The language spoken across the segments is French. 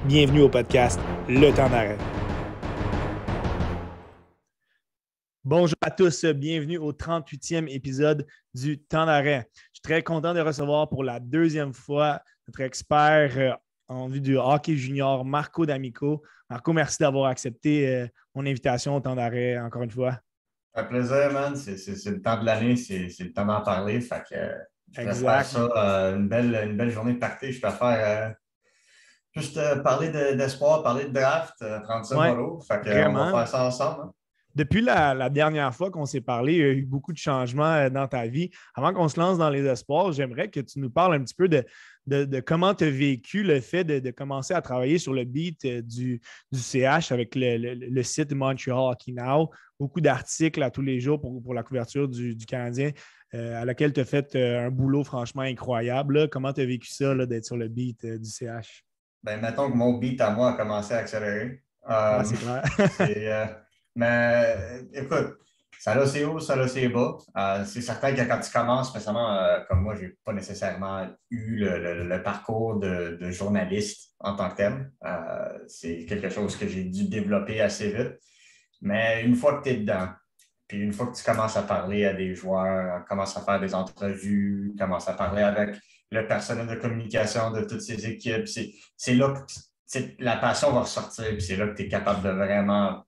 Bienvenue au podcast Le Temps d'arrêt. Bonjour à tous, bienvenue au 38e épisode du Temps d'arrêt. Je suis très content de recevoir pour la deuxième fois notre expert en vue du hockey junior, Marco D'Amico. Marco, merci d'avoir accepté mon invitation au Temps d'arrêt encore une fois. Un plaisir, man. C'est le temps de l'année, c'est le temps d'en parler. Fait que je préfère Exact. ça, une belle journée de party. Je préfère juste parler d'espoir, parler de draft, prendre ça Oui, mollo. Fait que, on va vraiment. faire ça ensemble, hein. Depuis la dernière fois qu'on s'est parlé, il y a eu beaucoup de changements dans ta vie. Avant qu'on se lance dans les espoirs, j'aimerais que tu nous parles un petit peu de comment tu as vécu le fait de commencer à travailler sur le beat du CH avec le site Montreal Hockey Now. Beaucoup d'articles à tous les jours pour la couverture du Canadien, à laquelle tu as fait un boulot franchement incroyable, là. Comment tu as vécu ça, là, d'être sur le beat du CH? Ben, mettons que mon beat à moi a commencé à accélérer. Ah, c'est clair. C'est, mais écoute, ça a ses hauts, ça a ses bas. C'est certain que quand tu commences, spécialement comme moi, je n'ai pas nécessairement eu le parcours de journaliste en tant que tel. C'est quelque chose que j'ai dû développer assez vite. Mais une fois que tu es dedans, puis une fois que tu commences à parler à des joueurs, commences à faire des entrevues, commences à parler avec le personnel de communication de toutes ces équipes, c'est là que la passion va ressortir, puis c'est là que tu es capable de vraiment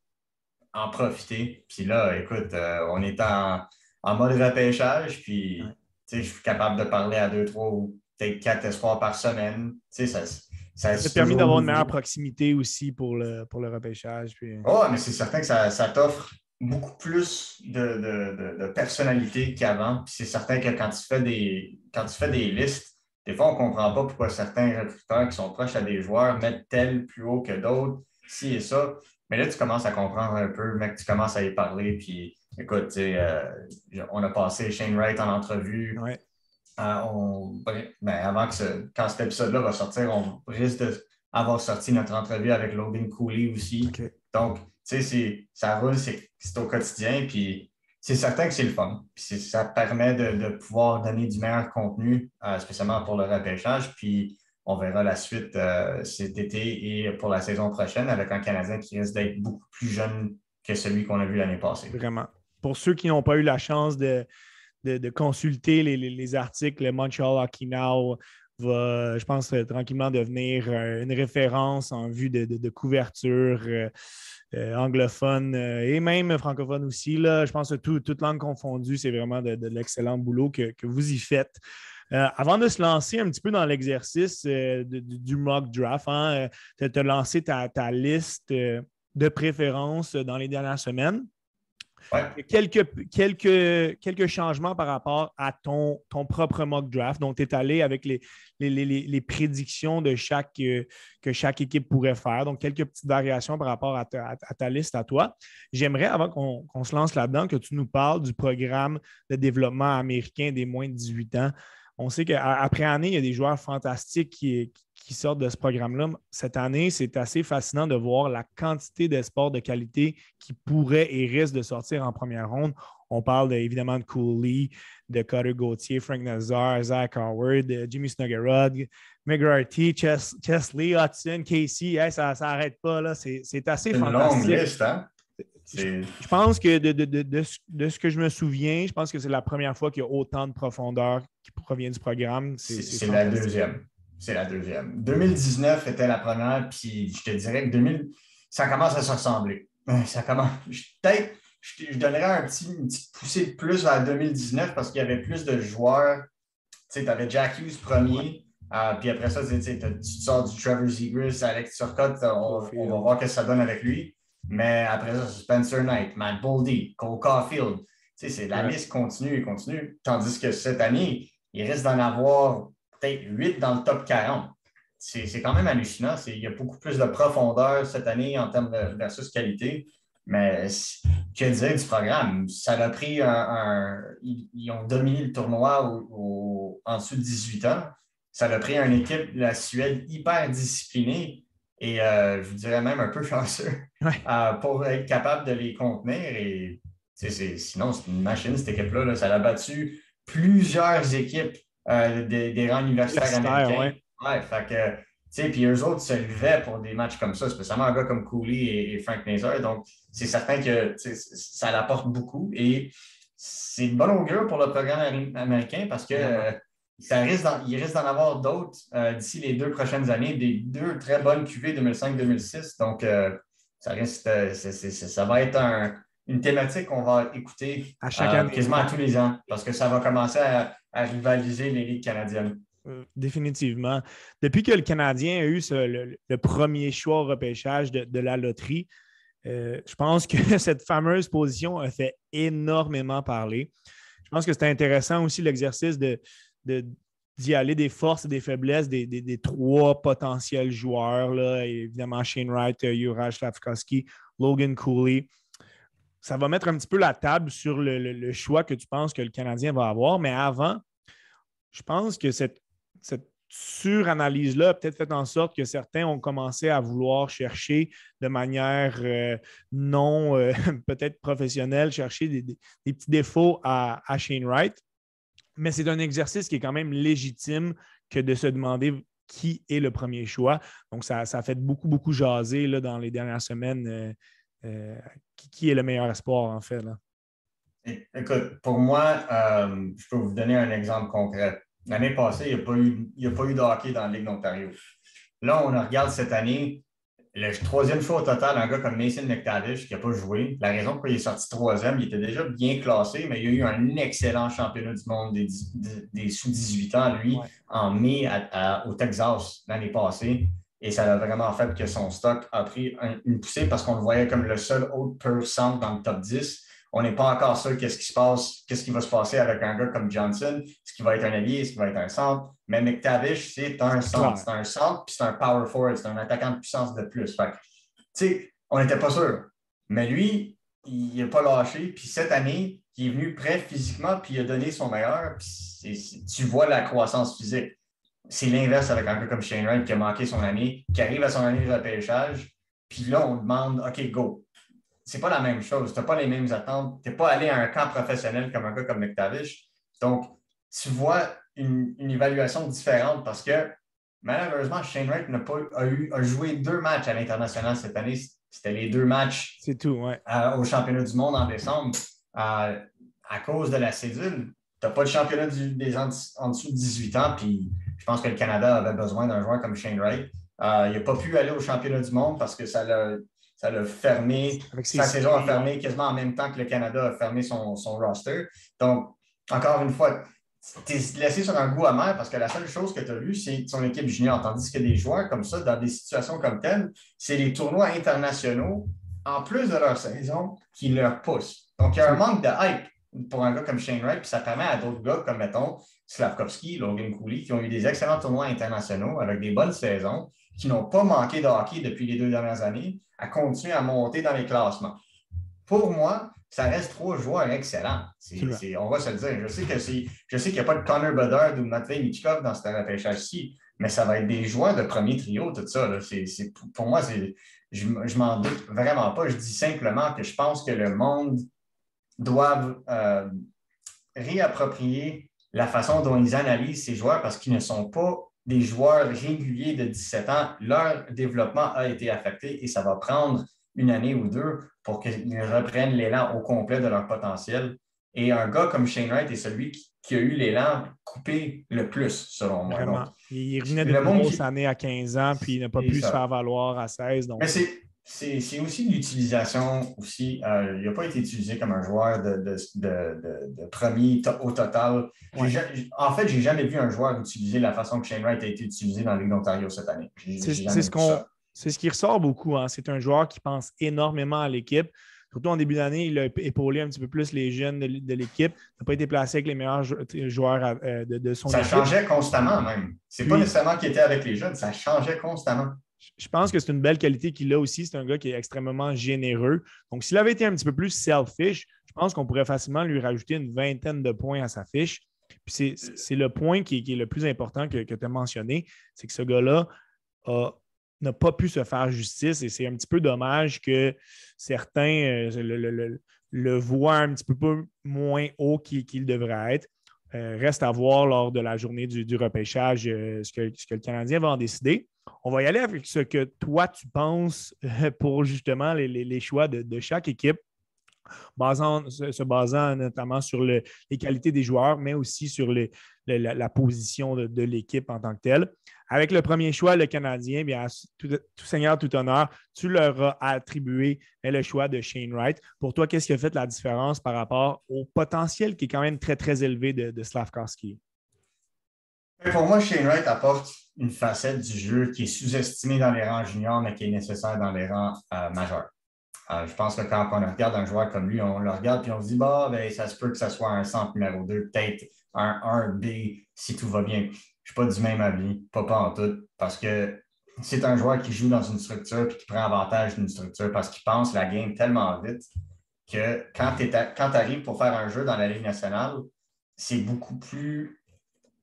en profiter. Puis là, écoute, on est en mode repêchage, puis je suis capable de parler à deux, trois ou peut-être quatre espoirs par semaine. Ça t'a C'est permis toujours d'avoir une meilleure nouveau. proximité aussi pour le repêchage. Puis... Oh, mais c'est certain que ça t'offre beaucoup plus de personnalité qu'avant. Puis c'est certain que quand tu fais des listes, des fois, on ne comprend pas pourquoi certains recruteurs qui sont proches à des joueurs mettent tel plus haut que d'autres, ci et ça. Mais là, tu commences à comprendre un peu, mec, tu commences à y parler. Puis écoute, tu sais, on a passé Shane Wright en entrevue. Ouais. Avant quand cet épisode-là va sortir, on risque d'avoir sorti notre entrevue avec Logan Cooley aussi. OK. Donc, tu sais, ça roule, c'est au quotidien, puis c'est certain que c'est le fun. Puis ça permet de pouvoir donner du meilleur contenu, spécialement pour le repêchage. Puis on verra la suite cet été et pour la saison prochaine avec un Canadien qui risque d'être beaucoup plus jeune que celui qu'on a vu l'année passée. Vraiment. Pour ceux qui n'ont pas eu la chance de consulter les articles, le Montreal Hockey Now va, je pense, tranquillement devenir une référence en vue de couverture anglophone et même francophone aussi. Là. Je pense que toute langue confondue, c'est vraiment de l'excellent boulot que vous y faites. Avant de se lancer un petit peu dans l'exercice du mock draft, hein, tu as lancé ta liste de préférences dans les dernières semaines. Ouais. Quelques changements par rapport à ton propre mock draft. Donc, tu es allé avec les prédictions que chaque équipe pourrait faire. Donc, quelques petites variations par rapport à ta liste à toi. J'aimerais, avant qu'on se lance là-dedans, que tu nous parles du programme de développement américain des moins de 18 ans. On sait qu'après année, il y a des joueurs fantastiques qui sortent de ce programme-là. Cette année, c'est assez fascinant de voir la quantité d'espoirs de qualité qui pourraient et risquent de sortir en première ronde. On parle évidemment de Cooley, de Cutter Gauthier, Frank Nazar, Zach Howard, Jimmy Snuggerud, McGrarty, Chesley, Hudson, Casey. Hey, ça n'arrête pas, là. C'est assez C'est une longue fantastique. liste, hein? Je pense que de ce que je me souviens, je pense que c'est la première fois qu'il y a autant de profondeur qui provient du programme. C'est La fantastique. deuxième. C'est la deuxième. 2019 était la première, puis je te dirais que 2000, ça commence à se ressembler. Ça commence. Peut-être, je donnerais une petite poussée de plus vers 2019 parce qu'il y avait plus de joueurs. Tu sais, tu avais Jack Hughes Ouais. premier, puis après ça, tu sors du Trevor Zegras, Alex Turcotte, on va voir ce que ça donne avec lui. Mais après ça, c'est Spencer Knight, Matt Boldy, Cole Caulfield. Tu sais, la Ouais. liste continue et continue. Tandis que cette année, il risque d'en avoir peut-être 8 dans le top 40. C'est quand même hallucinant. Il y a beaucoup plus de profondeur cette année en termes de versus qualité. Mais que dire du programme? Ça a pris ils ont dominé le tournoi en dessous de 18 ans. Ça a pris une équipe, la Suède, hyper disciplinée et je vous dirais même un peu chanceux Ouais. pour être capable de les contenir. Et sinon, c'est une machine, cette équipe-là. Là. Ça a battu plusieurs équipes des rangs universitaires Universitaire, américains. ouais. Ouais, fait que Puis eux autres se levaient pour des matchs comme ça, spécialement un gars comme Cooley et Frank Nazar. Donc, c'est certain que ça l'apporte beaucoup. Et c'est de bonne augure pour le programme américain parce que il risque d'en avoir d'autres d'ici les 2 prochaines années, des 2 très bonnes QV 2005-2006. Donc, ça va être une thématique qu'on va écouter À chaque année. quasiment à tous les ans parce que ça va commencer à rivaliser les ligues canadiennes. Définitivement. Depuis que le Canadien a eu le premier choix au repêchage de la loterie, je pense que cette fameuse position a fait énormément parler. Je pense que c'était intéressant aussi l'exercice d'y aller des forces et des faiblesses des 3 potentiels joueurs. Là. Évidemment, Shane Wright, Juraj Slafkovský, Logan Cooley. Ça va mettre un petit peu la table sur le choix que tu penses que le Canadien va avoir. Mais avant, je pense que cette suranalyse-là a peut-être fait en sorte que certains ont commencé à vouloir chercher de manière non peut-être professionnelle, chercher des petits défauts à Shane Wright. Mais c'est un exercice qui est quand même légitime que de se demander qui est le premier choix. Donc, ça a fait beaucoup, beaucoup jaser là, dans les dernières semaines qui est le meilleur espoir, en fait. Là. Écoute, pour moi, je peux vous donner un exemple concret. L'année passée, il n'y a pas eu de hockey dans la Ligue d'Ontario. Là, on regarde cette année, le 3e choix au total, un gars comme Mason McTavish qui n'a pas joué. La raison pour laquelle il est sorti 3e, il était déjà bien classé, mais il y a eu un excellent championnat du monde des sous-18 ans, lui, en mai au Texas l'année passée. Et ça a vraiment fait que son stock a pris une poussée parce qu'on le voyait comme le seul autre pur centre dans le top 10. On n'est pas encore sûr qu'est-ce qui va se passer avec un gars comme Johnson. Est-ce qu'il va être un allié? Est-ce qu'il va être un centre? Mais McTavish, c'est un centre. C'est un centre, puis c'est un power forward. C'est un attaquant de puissance de plus. Fait on n'était pas sûr. Mais lui, il n'a pas lâché. Puis cette année, il est venu prêt physiquement, puis il a donné son meilleur. Puis tu vois la croissance physique. C'est l'inverse avec un gars comme Shane Wright qui a manqué son année, qui arrive à son année de repêchage. Puis là, on demande, OK, go. C'est pas la même chose. Tu n'as pas les mêmes attentes. Tu n'es pas allé à un camp professionnel comme un gars comme McTavish. Donc, tu vois une évaluation différente parce que malheureusement, Shane Wright a joué 2 matchs à l'international cette année. C'était les 2 matchs au championnat du monde en décembre. À cause de la cédule, tu n'as pas le championnat des en dessous de 18 ans. Puis je pense que le Canada avait besoin d'un joueur comme Shane Wright. Il n'a pas pu aller au championnat du monde parce que ça l'a fermé. Sa saison a fermé quasiment en même temps que le Canada a fermé son roster. Donc, encore une fois, tu es laissé sur un goût amer parce que la seule chose que tu as vue, c'est son équipe junior. Tandis que des joueurs comme ça, dans des situations comme telles, c'est les tournois internationaux, en plus de leur saison, qui leur poussent. Donc, il y a un manque de hype pour un gars comme Shane Wright, puis ça permet à d'autres gars comme, mettons, Slafkovský, Logan Cooley, qui ont eu des excellents tournois internationaux avec des bonnes saisons, qui n'ont pas manqué de hockey depuis les 2 dernières années, à continuer à monter dans les classements. Pour moi, ça reste 3 joueurs excellents. On va se le dire. Je sais qu'il n'y a pas de Connor Bedard ou de Matvei Michkov dans ce repêchage-ci, mais ça va être des joueurs de premier trio, tout ça. Là. Pour moi, je m'en doute vraiment pas. Je dis simplement que je pense que le monde doit réapproprier la façon dont ils analysent ces joueurs parce qu'ils ne sont pas des joueurs réguliers de 17 ans. Leur développement a été affecté et ça va prendre 1 année ou 2 pour qu'ils reprennent l'élan au complet de leur potentiel. Et un gars comme Shane Wright est celui qui a eu l'élan coupé le plus, selon moi. Vraiment. Donc, il revenait d'une grosse année à 15 ans, puis il n'a pas pu se faire valoir à 16. Donc... Mais c'est aussi l'utilisation aussi. Il n'a pas été utilisé comme un joueur de premier au total. En fait, je n'ai jamais vu un joueur utiliser la façon que Shane Wright a été utilisé dans la Ligue d'Ontario cette année. C'est ce qui ressort beaucoup. Hein. C'est un joueur qui pense énormément à l'équipe. Surtout en début d'année, il a épaulé un petit peu plus les jeunes de l'équipe. Il n'a pas été placé avec les meilleurs joueurs de son équipe. Ça changeait constamment même. C'est pas nécessairement qu'il était avec les jeunes, ça changeait constamment. Je pense que c'est une belle qualité qu'il a aussi. C'est un gars qui est extrêmement généreux. Donc, s'il avait été un petit peu plus selfish, je pense qu'on pourrait facilement lui rajouter une 20aine de points à sa fiche. Puis c'est le point qui est le plus important que tu as mentionné, c'est que ce gars-là n'a pas pu se faire justice et c'est un petit peu dommage que certains le voient un petit peu moins haut qu'il devrait être. Reste à voir lors de la journée du repêchage ce que le Canadien va en décider. On va y aller avec ce que toi, tu penses pour justement les choix de chaque équipe, se basant notamment sur les qualités des joueurs, mais aussi sur la position de l'équipe en tant que telle. Avec le premier choix, le Canadien, bien, tout seigneur, tout honneur, tu leur as attribué le choix de Shane Wright. Pour toi, qu'est-ce qui a fait la différence par rapport au potentiel qui est quand même très, très élevé de Slafkovský? Pour moi, Shane Wright apporte une facette du jeu qui est sous-estimée dans les rangs juniors, mais qui est nécessaire dans les rangs majeurs. Je pense que quand on regarde un joueur comme lui, on le regarde et on se dit, bah, ben, ça se peut que ce soit un centre numéro 2, peut-être un 1B si tout va bien. Je ne suis pas du même avis, pas en tout, parce que c'est un joueur qui joue dans une structure et qui prend avantage d'une structure parce qu'il pense la game tellement vite que quand tu arrives pour faire un jeu dans la Ligue nationale, c'est beaucoup plus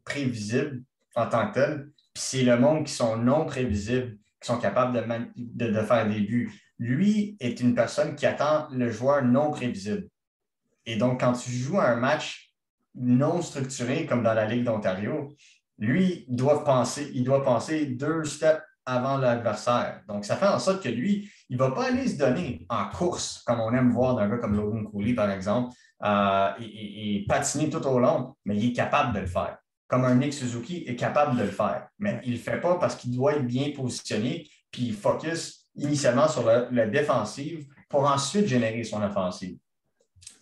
prévisible en tant que tel. Puis c'est le monde qui sont non prévisibles, qui sont capables de faire des buts. Lui est une personne qui attend le joueur non prévisible. Et donc, quand tu joues un match non structuré comme dans la Ligue d'Ontario, lui, il doit penser 2 steps avant l'adversaire. Donc, ça fait en sorte que lui, il ne va pas aller se donner en course, comme on aime voir d'un gars comme Logan Cooley, par exemple, et patiner tout au long, mais il est capable de le faire. Comme un Nick Suzuki est capable de le faire. Mais il ne le fait pas parce qu'il doit être bien positionné, puis il focus initialement sur la défensive pour ensuite générer son offensive.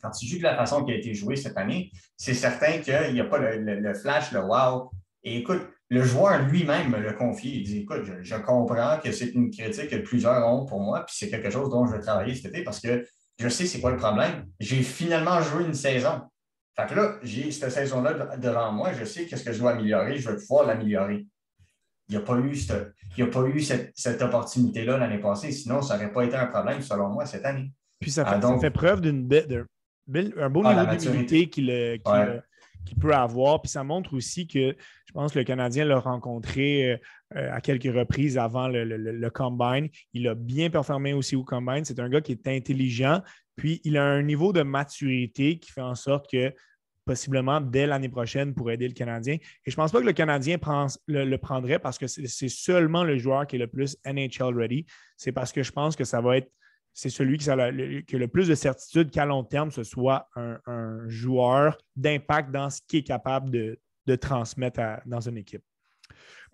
Quand tu joues de la façon qui a été jouée cette année, c'est certain qu'il n'y a pas le flash, le wow. Et écoute, le joueur lui-même me l'a confié. Il dit, écoute, je comprends que c'est une critique que plusieurs ont pour moi, puis c'est quelque chose dont je vais travailler cet été parce que je sais c'est quoi le problème. J'ai finalement joué une saison. Fait que là, j'ai cette saison-là devant moi, je sais qu'est-ce que je dois améliorer, je vais pouvoir l'améliorer. Il n'y a pas eu cette opportunité-là l'année passée, sinon ça n'aurait pas été un problème, selon moi, cette année. Puis ça fait preuve d'un beau niveau d'humilité qu'il peut avoir. Puis ça montre aussi que je pense que le Canadien l'a rencontré à quelques reprises avant le Combine. Il a bien performé aussi au Combine. C'est un gars qui est intelligent. Puis il a un niveau de maturité qui fait en sorte que possiblement dès l'année prochaine pour aider le Canadien. Et je ne pense pas que le Canadien le prendrait parce que c'est seulement le joueur qui est le plus NHL ready. C'est parce que je pense que c'est celui qui a le plus de certitude qu'à long terme, ce soit un joueur d'impact dans ce qu'il est capable de transmettre dans une équipe.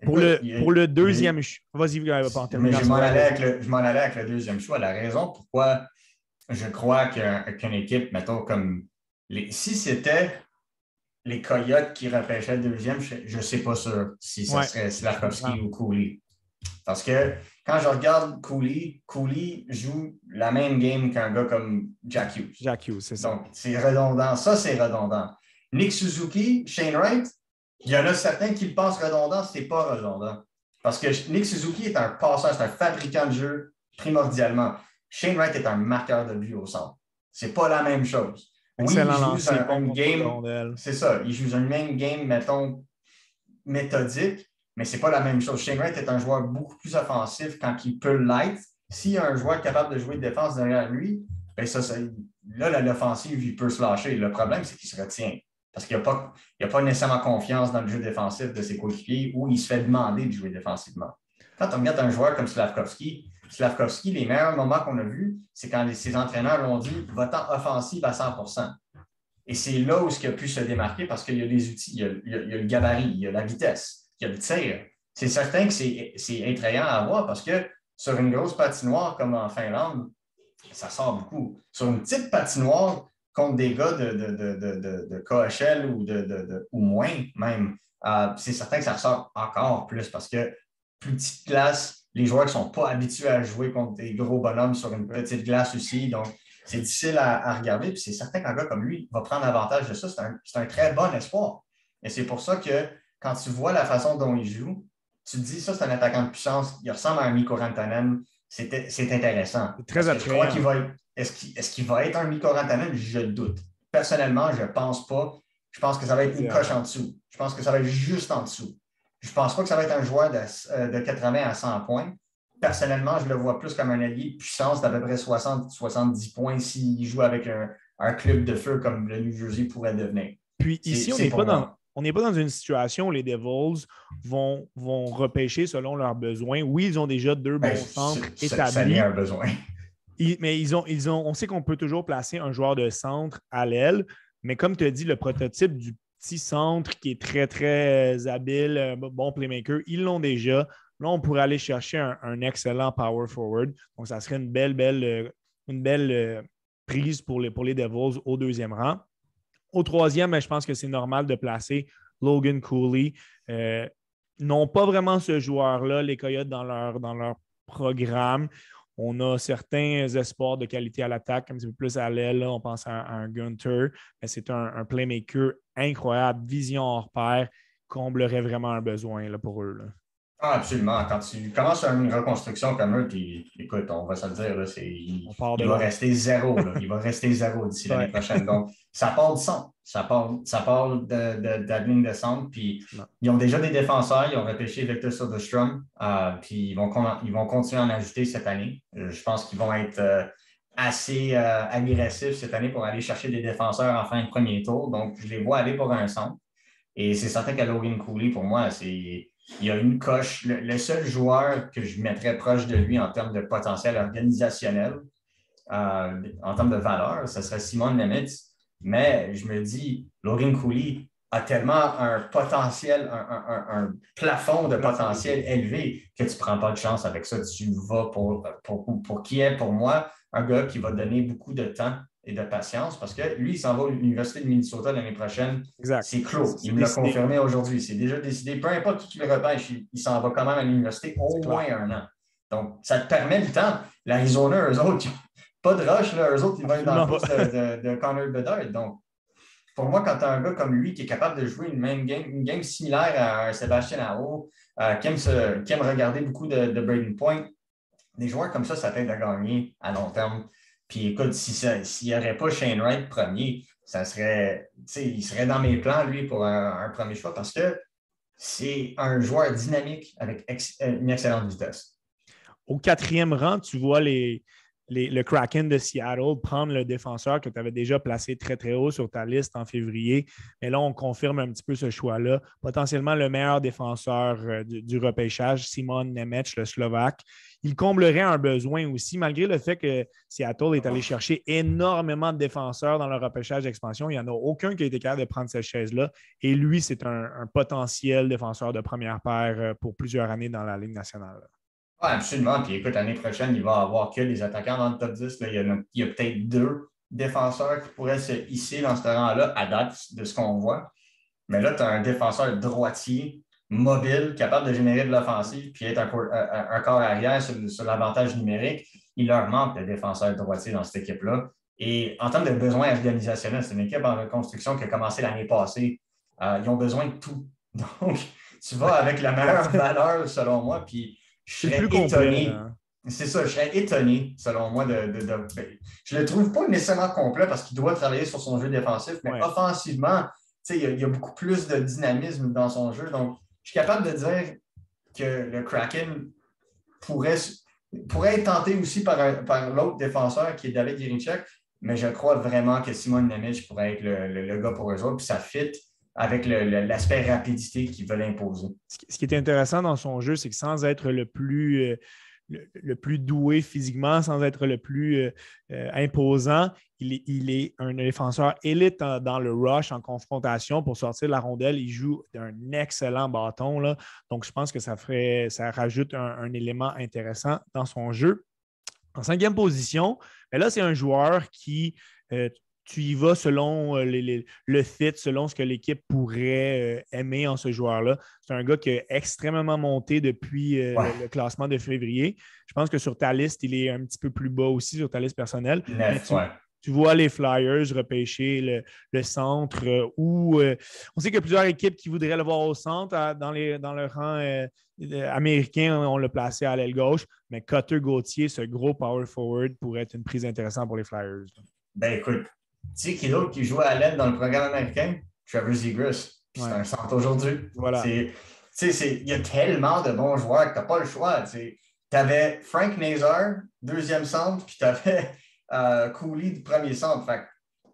Pour le deuxième choix, vas-y, pas en terminer. Je m'en allais avec le deuxième choix. La raison pourquoi je crois qu'une équipe, mettons, comme si c'était les Coyotes qui repêchaient le deuxième, je ne sais pas sûr si ça serait Slafkovský ou Cooley. Parce que quand je regarde Cooley joue la même game qu'un gars comme Jack Hughes. Jack Hughes, c'est ça. Donc, c'est redondant. Ça, c'est redondant. Nick Suzuki, Shane Wright, il y en a certains qui le pensent redondant, c'est pas redondant. Parce que Nick Suzuki est un passeur, c'est un fabricant de jeu primordialement. Shane Wright est un marqueur de but au centre. C'est pas la même chose. Excellent il joue un game. C'est ça. Il joue un même game, mettons, méthodique, mais c'est pas la même chose. Shane Wright est un joueur beaucoup plus offensif quand il peut l'être. S'il y a un joueur capable de jouer de défense derrière lui, bien là, l'offensive, il peut se lâcher. Le problème, c'est qu'il se retient. Parce qu'il n'a pas nécessairement confiance dans le jeu défensif de ses coéquipiers ou il se fait demander de jouer défensivement. Quand on regarde un joueur comme Slafkovský, les meilleurs moments qu'on a vus, c'est quand ses entraîneurs lui ont dit « va-t'en offensive à 100%. » Et c'est là où il a pu se démarquer parce qu'il y a les outils, il y a le gabarit, il y a la vitesse, il y a le tir. C'est certain que c'est attrayant à voir parce que sur une grosse patinoire comme en Finlande, ça sort beaucoup. Sur une petite patinoire contre des gars de KHL ou moins même, c'est certain que ça ressort encore plus parce que plus petite glace, les joueurs qui ne sont pas habitués à jouer contre des gros bonhommes sur une petite glace aussi. Donc, c'est difficile à regarder. Puis c'est certain qu'un gars comme lui va prendre avantage de ça. C'est un très bon espoir. Et c'est pour ça que quand tu vois la façon dont il joue, tu te dis ça, c'est un attaquant de puissance. Il ressemble à un Mikko Rantanen. C'est intéressant. C'est très attrayant. Est-ce qu'il va être un Mikko Rantanen? Je doute. Personnellement, je ne pense pas. Je pense que ça va être une coche en dessous. Je pense que ça va être juste en dessous. Je ne pense pas que ça va être un joueur de 80 à 100 points. Personnellement, je le vois plus comme un allié de puissance d'à peu près 60-70 points s'il joue avec un club de feu comme le New Jersey pourrait devenir. Puis ici, on n'est pas dans une situation où les Devils vont repêcher selon leurs besoins. Oui, ils ont déjà 2 bons centres établis. Ça y a un besoin. Mais on sait qu'on peut toujours placer un joueur de centre à l'aile, mais comme tu as dit, le prototype du petit centre qui est très, très habile, bon playmaker, ils l'ont déjà. Là, on pourrait aller chercher un excellent power forward. Donc, ça serait une belle prise pour les Devils au 2e rang. Au 3e, je pense que c'est normal de placer Logan Cooley. N'ont pas vraiment ce joueur-là, les Coyotes, dans leur programme. On a certains espoirs de qualité à l'attaque, un petit peu plus à l'aile. On pense à un Gunter, mais c'est un playmaker incroyable, vision hors pair, comblerait vraiment un besoin là, pour eux. Là. Ah, absolument. Quand tu commences une reconstruction comme eux, puis écoute, on va se le dire, là, il va rester zéro. Là. Il va rester zéro d'ici l'année prochaine. Donc, ça part du centre. Ça part de la ligne de centre. Puis, ils ont déjà des défenseurs. Ils ont repêché Victor Soderstrom. Puis, ils vont continuer à en ajouter cette année. Je pense qu'ils vont être assez agressifs cette année pour aller chercher des défenseurs en fin de premier tour. Donc, je les vois aller pour un centre. Et c'est certain que Logan Cooley, pour moi, il y a une coche. Le seul joueur que je mettrais proche de lui en termes de potentiel organisationnel, en termes de valeur, ce serait Simon Nemitz. Mais je me dis, Logan Cooley a tellement un potentiel, un plafond de potentiel élevé que tu ne prends pas de chance avec ça. Tu vas pour qui est, pour moi, un gars qui va donner beaucoup de temps et de patience parce que lui, il s'en va à l'Université de Minnesota l'année prochaine. Exact. C'est clos. Il me l'a confirmé aujourd'hui. C'est déjà décidé. Peu importe qui le repêche, il s'en va quand même à l'université au moins un an. Donc, ça te permet le temps. L'Arizona, eux autres, pas de rush, là, eux autres, ils vont être dans le poste de Connor Bedard. Donc, pour moi, quand tu as un gars comme lui qui est capable de jouer une game similaire à un Sébastien Aho, qui aime regarder beaucoup de Braden Point, des joueurs comme ça t'aide à gagner à long terme. Puis écoute, s'il n'y aurait pas Shane Wright premier, il serait dans mes plans, lui, pour un premier choix parce que c'est un joueur dynamique avec une excellente vitesse. Au 4e rang, tu vois le Kraken de Seattle prendre le défenseur que tu avais déjà placé très, très haut sur ta liste en février. Mais là, on confirme un petit peu ce choix-là. Potentiellement le meilleur défenseur du repêchage, Simon Nemec, le Slovaque. Il comblerait un besoin aussi, malgré le fait que Seattle est allé chercher énormément de défenseurs dans le repêchage d'expansion. Il n'y en a aucun qui a été capable de prendre cette chaise-là. Et lui, c'est un potentiel défenseur de première paire pour plusieurs années dans la Ligue nationale. Oui, absolument. Puis écoute, l'année prochaine, il va y avoir que des attaquants dans le top 10. Là. Il y a peut-être 2 défenseurs qui pourraient se hisser dans ce rang-là à date de ce qu'on voit. Mais là, tu as un défenseur droitier, mobile, capable de générer de l'offensive, puis être un corps arrière sur l'avantage numérique. Il leur manque de défenseurs droitiers dans cette équipe-là. Et en termes de besoins organisationnels, c'est une équipe en reconstruction qui a commencé l'année passée. Ils ont besoin de tout. Donc, tu vas avec la meilleure valeur, selon moi, puis je serais étonné. C'est ça, je serais étonné, selon moi, je ne le trouve pas nécessairement complet parce qu'il doit travailler sur son jeu défensif, mais offensivement, il y a beaucoup plus de dynamisme dans son jeu. Donc, je suis capable de dire que le Kraken pourrait être tenté aussi par l'autre défenseur qui est David Jiricek, mais je crois vraiment que Simon Nemec pourrait être le gars pour eux autres, puis ça fit avec l'aspect rapidité qu'ils veulent imposer. Ce qui est intéressant dans son jeu, c'est que sans être le plus doué physiquement, sans être le plus imposant, il est un défenseur élite dans le rush, en confrontation pour sortir la rondelle. Il joue d'un excellent bâton. Là. Donc, je pense que ça rajoute un élément intéressant dans son jeu. En 5e position, mais là, c'est un joueur qui... tu y vas selon le fit, selon ce que l'équipe pourrait aimer en ce joueur-là. C'est un gars qui a extrêmement monté depuis le classement de février. Je pense que sur ta liste, il est un petit peu plus bas aussi, sur ta liste personnelle. Tu vois les Flyers repêcher le centre où on sait qu'il y a plusieurs équipes qui voudraient le voir au centre. Dans le rang américain, on l'a placé à l'aile gauche. Mais Cutter Gauthier, ce gros power forward, pourrait être une prise intéressante pour les Flyers. Ben écoute, tu sais qui d'autre qui joue à l'aile dans le programme américain? Trevor Zegras. C'est un centre aujourd'hui. Voilà. Il y a tellement de bons joueurs que tu n'as pas le choix. Tu avais Frank Nazar, 2e centre, puis tu avais Cooley du premier centre. Fait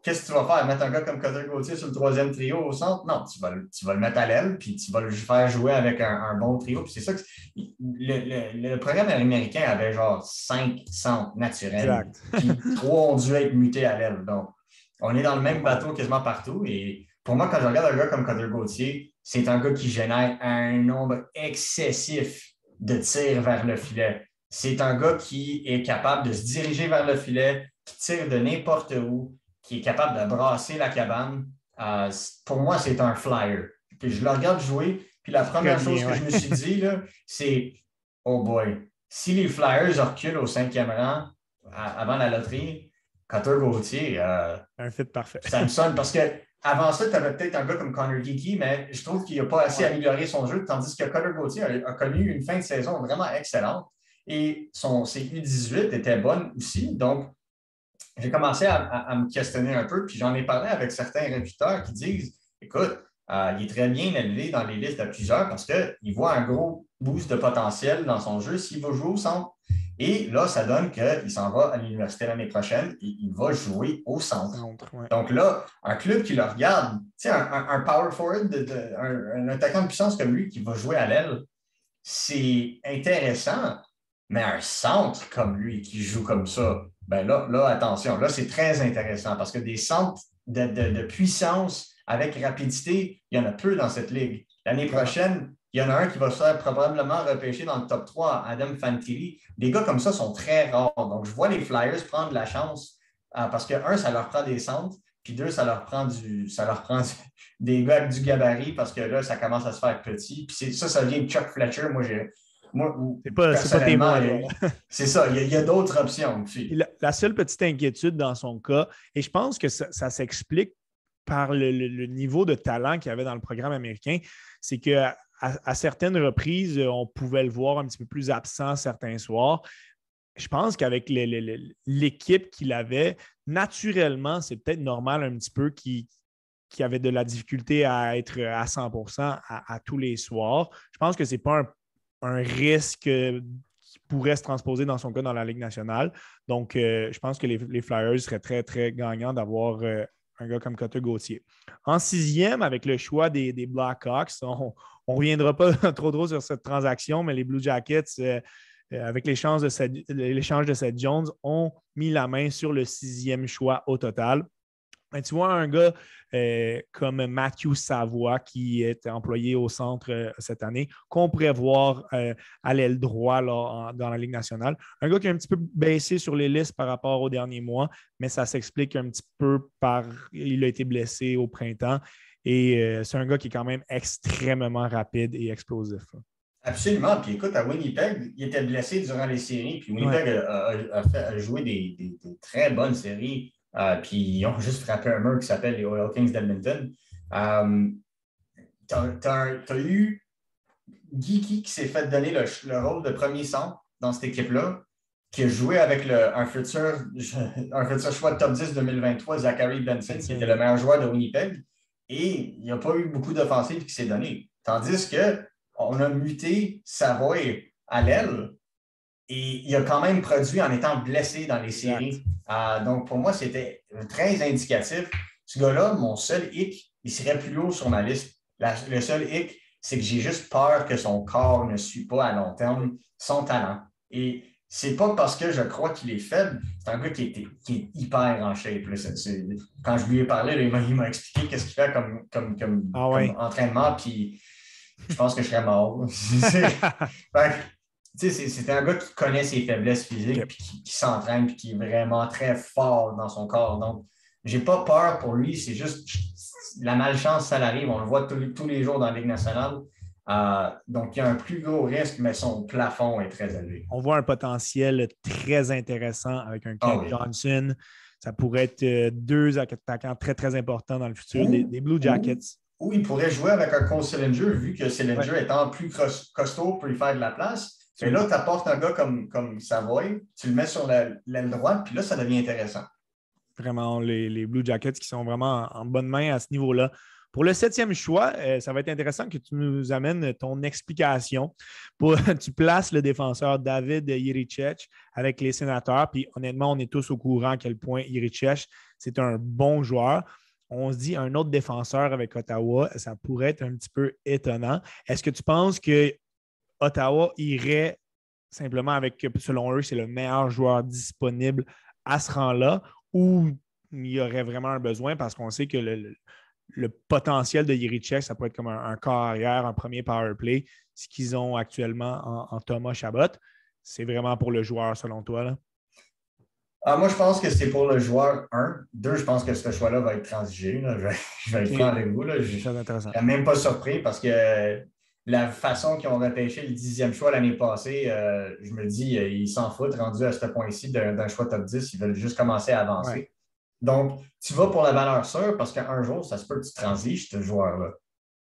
qu'est-ce que tu vas faire? Mettre un gars comme Cutter Gauthier sur le troisième trio au centre? Non, tu vas le mettre à l'aile, puis tu vas le faire jouer avec un bon trio. Puis c'est ça que le programme américain avait genre 5 centres naturels, Exact. puis 3 ont dû être mutés à l'aile. Donc, on est dans le même bateau quasiment partout. Et pour moi, quand je regarde un gars comme Cutter Gauthier, c'est un gars qui génère un nombre excessif de tirs vers le filet. C'est un gars qui est capable de se diriger vers le filet, qui tire de n'importe où, qui est capable de brasser la cabane. Pour moi, c'est un flyer. Puis je le regarde jouer, puis la première chose que je me suis dit, là, c'est oh boy, si les Flyers reculent au 5e rang avant la loterie, Cutter Gauthier, un fit parfait. ça me sonne parce que avant ça, tu avais peut-être un gars comme Connor Geeky, mais je trouve qu'il n'a pas assez amélioré son jeu, tandis que Cutter Gauthier a connu une fin de saison vraiment excellente et ses U18 étaient bonnes aussi. Donc, j'ai commencé à me questionner un peu, puis j'en ai parlé avec certains recruteurs qui disent écoute, il est très bien élevé dans les listes de plusieurs parce qu'il voit un gros boost de potentiel dans son jeu s'il va jouer au centre. Et là, ça donne qu'il s'en va à l'université l'année prochaine et il va jouer au centre. Ouais. Donc là, un club qui le regarde, un power forward, un attaquant de puissance comme lui qui va jouer à l'aile, c'est intéressant, mais un centre comme lui qui joue comme ça, ben là, attention, là, c'est très intéressant parce que des centres de puissance avec rapidité, il y en a peu dans cette ligue. L'année prochaine, il y en a un qui va se faire probablement repêcher dans le top 3, Adam Fantilli. Des gars comme ça sont très rares. Donc, je vois les Flyers prendre la chance parce que, un, ça leur prend des centres, puis deux, ça leur prend des gars avec du gabarit parce que là, ça commence à se faire petit. Puis ça vient de Chuck Fletcher. C'est pas tes mots. C'est ça, il y a d'autres options. La seule petite inquiétude dans son cas, et je pense que ça s'explique par le niveau de talent qu'il y avait dans le programme américain, c'est qu'à certaines reprises, on pouvait le voir un petit peu plus absent certains soirs. Je pense qu'avec l'équipe qu'il avait, naturellement, c'est peut-être normal un petit peu qu'il avait de la difficulté à être à 100% à tous les soirs. Je pense que ce n'est pas un risque qui pourrait se transposer dans son cas dans la Ligue nationale. Donc, je pense que les Flyers seraient très, très gagnants d'avoir un gars comme Cutter Gauthier. En 6e, avec le choix des Blackhawks, on ne reviendra pas trop sur cette transaction, mais les Blue Jackets, avec l'échange de Seth Jones, ont mis la main sur le 6e choix au total. Mais tu vois un gars comme Matthew Savoie qui est employé au centre cette année, qu'on pourrait voir à l'aile droit là, dans la Ligue nationale. Un gars qui a un petit peu baissé sur les listes par rapport aux derniers mois, mais ça s'explique un petit peu il a été blessé au printemps et c'est un gars qui est quand même extrêmement rapide et explosif. Absolument. Puis écoute, à Winnipeg, il était blessé durant les séries. Puis Winnipeg a joué des très bonnes séries. Puis ils ont juste frappé un mur qui s'appelle les Oil Kings d'Edmonton. Tu as eu Geeky qui s'est fait donner le rôle de premier centre dans cette équipe-là, qui a joué avec un futur choix de top 10 2023, Zachary Benson, qui était le meilleur joueur de Winnipeg. Et il n'y a pas eu beaucoup d'offensives qui s'est donné. Tandis qu'on a muté Savoie à l'aile. Et il a quand même produit en étant blessé dans les séries. Donc, pour moi, c'était très indicatif. Ce gars-là, mon seul hic, il serait plus haut sur ma liste. Le seul hic, c'est que j'ai juste peur que son corps ne suit pas à long terme son talent. Et c'est pas parce que je crois qu'il est faible, c'est un gars qui est hyper en shape. Quand je lui ai parlé, là, il m'a expliqué qu'est-ce qu'il fait comme entraînement, puis je pense que je serais mort. C'est un gars qui connaît ses faiblesses physiques, puis qui s'entraîne, puis qui est vraiment très fort dans son corps. Donc, j'ai pas peur pour lui. C'est juste la malchance, ça arrive. On le voit tous les jours dans la Ligue nationale. Donc, il y a un plus gros risque, mais son plafond est très élevé. On voit un potentiel très intéressant avec un Kent Johnson. Ça pourrait être deux attaquants très, très importants dans le futur des Blue Jackets. Ou il pourrait jouer avec un Cole Sillinger, vu que Sillinger étant plus costaud pour lui faire de la place. Mais là, tu apportes un gars comme Savoie, tu le mets sur l'aile droite, puis là, ça devient intéressant. Vraiment, les Blue Jackets qui sont vraiment en bonne main à ce niveau-là Pour le 7e choix, ça va être intéressant que tu nous amènes ton explication. Tu places le défenseur David Jiricek avec les Sénateurs. Puis honnêtement, on est tous au courant à quel point Jiricek, c'est un bon joueur. On se dit un autre défenseur avec Ottawa, ça pourrait être un petit peu étonnant. Est-ce que tu penses que Ottawa irait simplement avec, selon eux, c'est le meilleur joueur disponible à ce rang-là, ou il y aurait vraiment un besoin parce qu'on sait que le potentiel de Jiricek, ça peut être comme un corps arrière, un premier power play, ce qu'ils ont actuellement en Thomas Chabot. C'est vraiment pour le joueur, selon toi, là? Moi, je pense que c'est pour le joueur 1. 2, je pense que ce choix-là va être transigé. Là. Je vais être franc avec vous. Là. Je C'est intéressant. suis même pas surpris parce que la façon qu'ils ont repêché le 10e choix l'année passée, je me dis, ils s'en foutent. Rendu à ce point-ci d'un choix top 10, ils veulent juste commencer à avancer. Ouais. Donc, tu vas pour la valeur sûre parce qu'un jour, ça se peut que tu transiges ce joueur-là.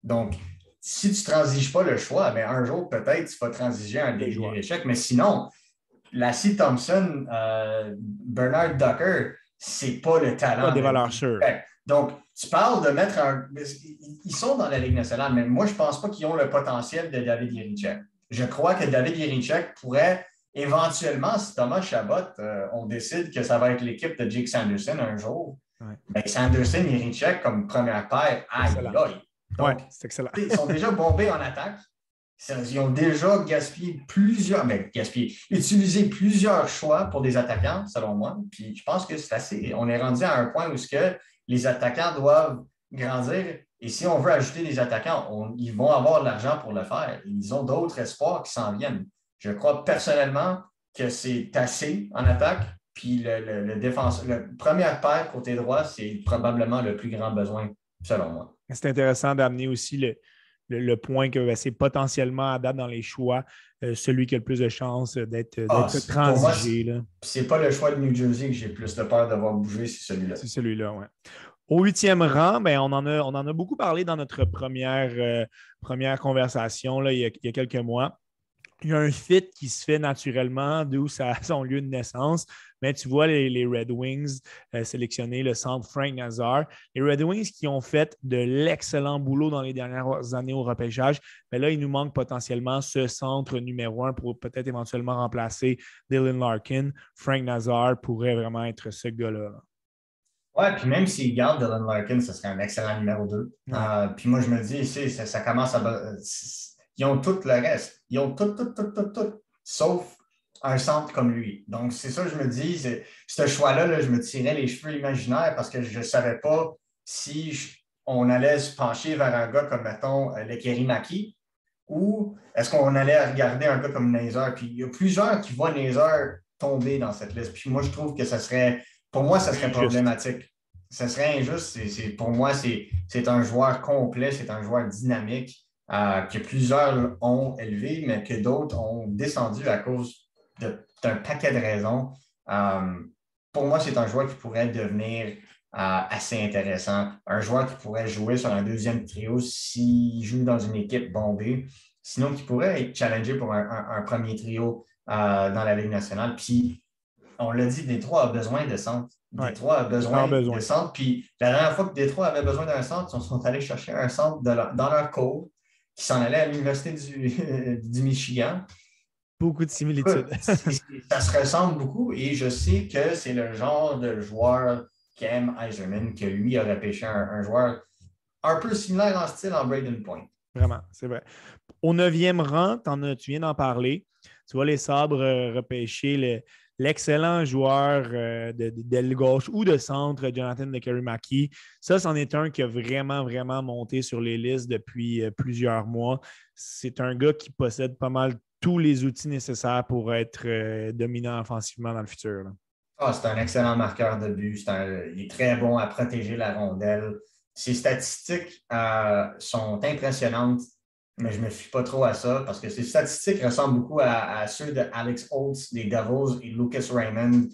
Donc, si tu ne transiges pas le choix, mais un jour, peut-être, tu vas transiger un des échecs. Mais sinon, Lassie Thompson, Bernard Ducker, c'est pas le talent. Pas des valeurs sûres. Donc, tu parles de mettre un. Ils sont dans la Ligue nationale, mais moi, je ne pense pas qu'ils ont le potentiel de David Jiricek. Je crois que David Jiricek pourrait éventuellement, si Thomas Chabot, on décide que ça va être l'équipe de Jake Sanderson un jour, bien, Sanderson, Jiricek comme première paire, aïe, aïe. Donc, c'est excellent. Ils sont déjà bombés en attaque. Ils ont déjà utilisé plusieurs choix pour des attaquants, selon moi. Puis je pense que c'est assez. On est rendu à un point où les attaquants doivent grandir. Et si on veut ajouter des attaquants, ils vont avoir de l'argent pour le faire. Ils ont d'autres espoirs qui s'en viennent. Je crois personnellement que c'est assez en attaque. Puis le défenseur, le premier paire côté droit, c'est probablement le plus grand besoin, selon moi. C'est intéressant d'amener aussi le point que c'est potentiellement à date dans les choix, celui qui a le plus de chances d'être transigé. C'est pas le choix de New Jersey que j'ai plus de peur de voir bouger, c'est celui-là. C'est celui-là, oui. Au 8e rang, ben, on en a beaucoup parlé dans notre première conversation là, il y a quelques mois. Il y a un fit qui se fait naturellement d'où ça a son lieu de naissance. Mais tu vois les Red Wings sélectionner le centre Frank Nazar. Les Red Wings qui ont fait de l'excellent boulot dans les dernières années au repêchage. Mais là, il nous manque potentiellement ce centre numéro 1 pour peut-être éventuellement remplacer Dylan Larkin. Frank Nazar pourrait vraiment être ce gars-là. Oui, puis même s'ils gardent Dylan Larkin, ce serait un excellent numéro 2. Ouais. Puis moi, je me dis, ici, ça commence à... Ils ont tout le reste. Ils ont tout, sauf un centre comme lui. Donc, c'est ça que je me dis. Ce choix-là, là, je me tirais les cheveux imaginaires parce que je ne savais pas si on allait se pencher vers un gars comme, mettons, le Kerry Maki ou est-ce qu'on allait regarder un gars comme Nazar. Puis il y a plusieurs qui voient Nazar tomber dans cette liste. Puis moi, je trouve que ça serait... Pour moi, ça serait problématique. Ça serait injuste. Pour moi, c'est un joueur complet, c'est un joueur dynamique. Que plusieurs ont élevé, mais que d'autres ont descendu à cause d'un paquet de raisons. Pour moi, c'est un joueur qui pourrait devenir assez intéressant. Un joueur qui pourrait jouer sur un deuxième trio s'il joue dans une équipe bombée. Sinon, qui pourrait être challengé pour un premier trio dans la Ligue nationale. Puis, on l'a dit, Détroit a besoin de centre. Détroit a besoin de centre. Puis, la dernière fois que Détroit avait besoin d'un centre, ils sont allés chercher un centre dans leur cours qui s'en allait à l'Université du Michigan. Beaucoup de similitudes. Ça se ressemble beaucoup et je sais que c'est le genre de joueur qu'aime Yzerman, que lui a repêché un joueur un peu similaire en style en Braden Point. Vraiment, c'est vrai. Au 9e rang, tu viens d'en parler. Tu vois les Sabres repêcher l'excellent joueur d'aile gauche ou de centre, Jonathan Lekkerimäki. Ça, c'en est un qui a vraiment, vraiment monté sur les listes depuis plusieurs mois. C'est un gars qui possède pas mal tous les outils nécessaires pour être dominant offensivement dans le futur. C'est un excellent marqueur de but. Il est très bon à protéger la rondelle. Ses statistiques sont impressionnantes, mais je ne me fie pas trop à ça parce que ses statistiques ressemblent beaucoup à ceux de Alex Holtz, des Devils et Lucas Raymond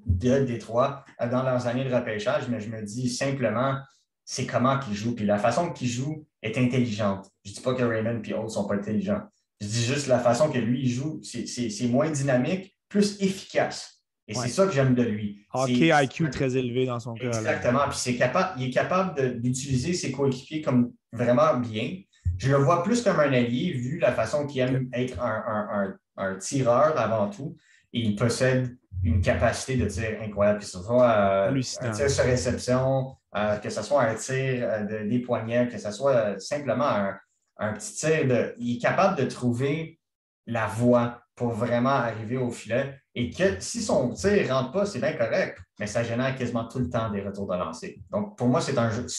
de Détroit dans leurs années de repêchage, mais je me dis simplement, c'est comment qu'ils jouent. Puis la façon qu'ils jouent est intelligente. Je ne dis pas que Raymond et Holtz ne sont pas intelligents. Je dis juste la façon que lui il joue, c'est moins dynamique, plus efficace. Et c'est ça que j'aime de lui. Hockey IQ très élevé dans son cas. Exactement. Puis il est capable d'utiliser ses coéquipiers comme vraiment bien. Je le vois plus comme un allié, vu la façon qu'il aime être un tireur avant tout. Et il possède une capacité de tir incroyable. Que ce soit un tir sur réception, que ce soit un tir des poignets, que ce soit simplement un petit tir. Il est capable de trouver la voie pour vraiment arriver au filet. Et que si son tir ne rentre pas, c'est bien correct, mais ça génère quasiment tout le temps des retours de lancer. Donc, pour moi, c'est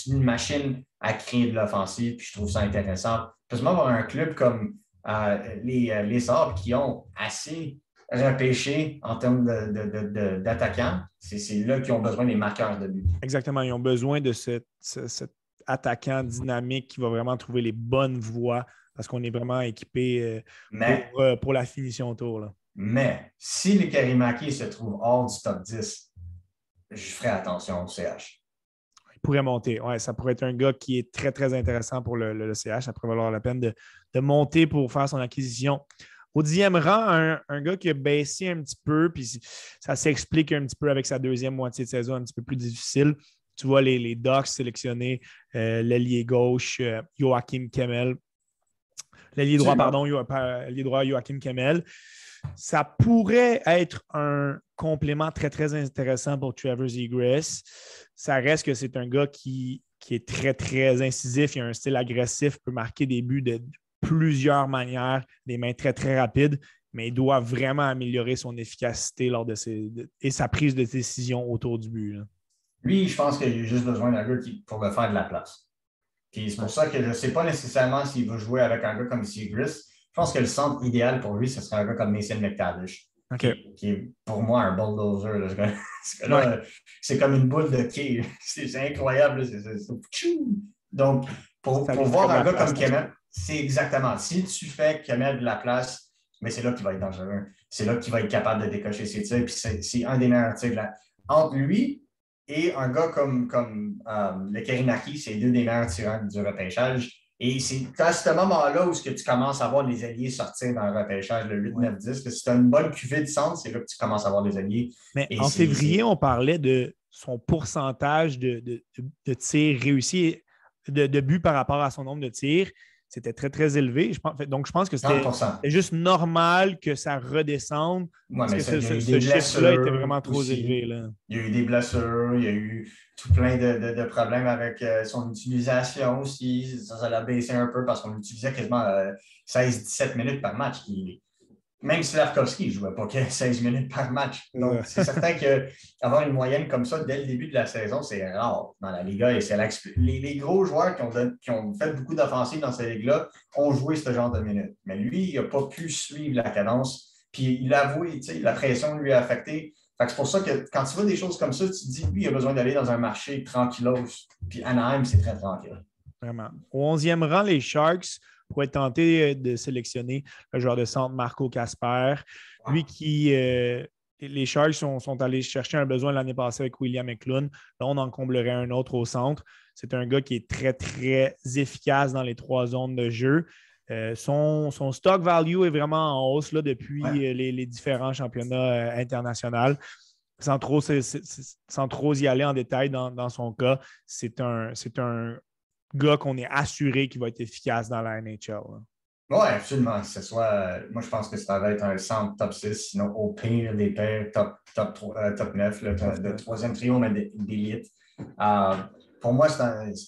une machine à créer de l'offensive, puis je trouve ça intéressant. Peut-être avoir un club comme les Sabres qui ont assez repêché en termes d'attaquants, c'est là qu'ils ont besoin des marqueurs de but. Exactement, ils ont besoin de cet attaquant dynamique qui va vraiment trouver les bonnes voies parce qu'on est vraiment équipé pour la finition autour. Là. Mais si les Karimaki se trouvent hors du top 10, je ferai attention au CH. Il pourrait monter. Ouais, ça pourrait être un gars qui est très, très intéressant pour le CH. Ça pourrait valoir la peine de monter pour faire son acquisition. Au 10e rang, un gars qui a baissé un petit peu, puis ça s'explique un petit peu avec sa deuxième moitié de saison un petit peu plus difficile. Tu vois les Ducks sélectionner l'ailier gauche, Joachim Kemel. L'ailier droit, l'ailier droit, Joachim Kemel. Ça pourrait être un complément très, très intéressant pour Trevor Zegras. Ça reste que c'est un gars qui est très, très incisif. Il a un style agressif, peut marquer des buts de plusieurs manières, des mains très, très rapides, mais il doit vraiment améliorer son efficacité et sa prise de décision autour du but. Là. Lui, je pense qu'il a juste besoin d'un gars pour le faire de la place. Puis c'est pour ça que je ne sais pas nécessairement s'il va jouer avec un gars comme Zegras. Je pense que le centre idéal pour lui, ce serait un gars comme Mason McTavish, qui est pour moi un bulldozer. Là. Ce gars-là, c'est comme une boule de quai. C'est incroyable. Donc, pour voir un gars comme Kemel, c'est exactement. Si tu fais Kemel de la place, mais c'est là qu'il va être dangereux. C'est là qu'il va être capable de décocher ses tirs. Puis c'est un des meilleurs tirs. Là. Entre lui et un gars comme le Karimaki, c'est deux des meilleurs tireurs du repêchage. Et c'est à ce moment-là où tu commences à voir les alliés sortir dans le repêchage, le 8, 9, 10. Si tu as une bonne cuvée de centre, c'est là que tu commences à voir les alliés. Mais en février, on parlait de son pourcentage de tirs réussis, de buts par rapport à son nombre de tirs. C'était très, très élevé. Donc, je pense que c'était juste normal que ça redescende. Parce que ce chiffre-là était vraiment trop élevé. Là. Il y a eu des blessures, il y a eu tout plein de problèmes avec son utilisation aussi. Ça l'a baissé un peu parce qu'on l'utilisait quasiment 16-17 minutes par match. Même Slavkovski ne jouait pas 16 minutes par match. Donc, c'est certain qu'avoir une moyenne comme ça dès le début de la saison, c'est rare dans la Liga. Et les gros joueurs qui ont fait beaucoup d'offensives dans cette Ligue-là ont joué ce genre de minutes. Mais lui, il n'a pas pu suivre la cadence. Puis il a avoué, la pression lui a affecté. C'est pour ça que quand tu vois des choses comme ça, tu te dis, lui, il a besoin d'aller dans un marché tranquillos. Puis Anaheim, c'est très tranquille. Vraiment. Au 11e rang, les Sharks pourraient tenter de sélectionner le joueur de centre Marco Casper. Wow. Lui qui... les Sharks sont allés chercher un besoin l'année passée avec William Eklund. Là, on en comblerait un autre au centre. C'est un gars qui est très, très efficace dans les 3 zones de jeu. Son stock value est vraiment en hausse là, depuis les différents championnats internationaux. Sans trop y aller en détail dans son cas, c'est un gars qu'on est assuré qu'il va être efficace dans la NHL. Oui, absolument. Moi, je pense que ça va être un centre top 6, sinon au pire des pairs top 9, le troisième trio, mais d'élite. Pour moi, c'est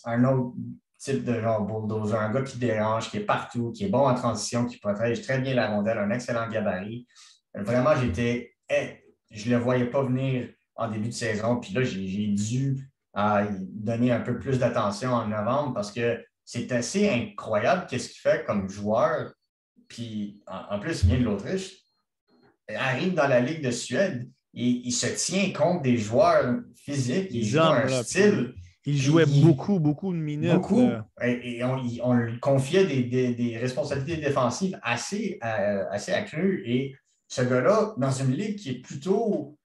un autre type de genre bulldozer, un gars qui dérange, qui est partout, qui est bon en transition, qui protège très bien la rondelle, un excellent gabarit. Vraiment, je ne le voyais pas venir en début de saison. Puis là, j'ai dû donner un peu plus d'attention en novembre parce que c'est assez incroyable qu'est-ce qu'il fait comme joueur. Puis en plus, il vient de l'Autriche. Il arrive dans la Ligue de Suède et il se tient contre des joueurs physiques. Il joue un style. Il jouait beaucoup de minutes. Beaucoup. Et on lui confiait des responsabilités défensives assez accrues. Et ce gars-là, dans une ligue qui est plutôt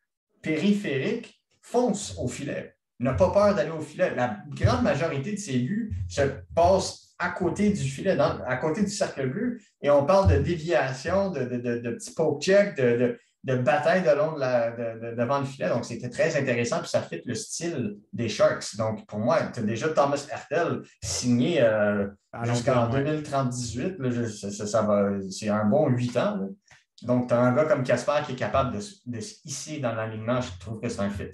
périphérique, fonce au filet. N'a pas peur d'aller au filet. La grande majorité de ses buts se passent à côté du filet, à côté du cercle bleu, et on parle de déviation, de petits poke check, de bataille devant le filet. Donc, c'était très intéressant, puis ça fit le style des Sharks. Donc, pour moi, tu as déjà Thomas Hertel signé jusqu'en 2038. C'est un bon 8 ans. Là. Donc, tu as un gars comme Casper qui est capable de se hisser dans l'alignement. Je trouve que c'est un fit.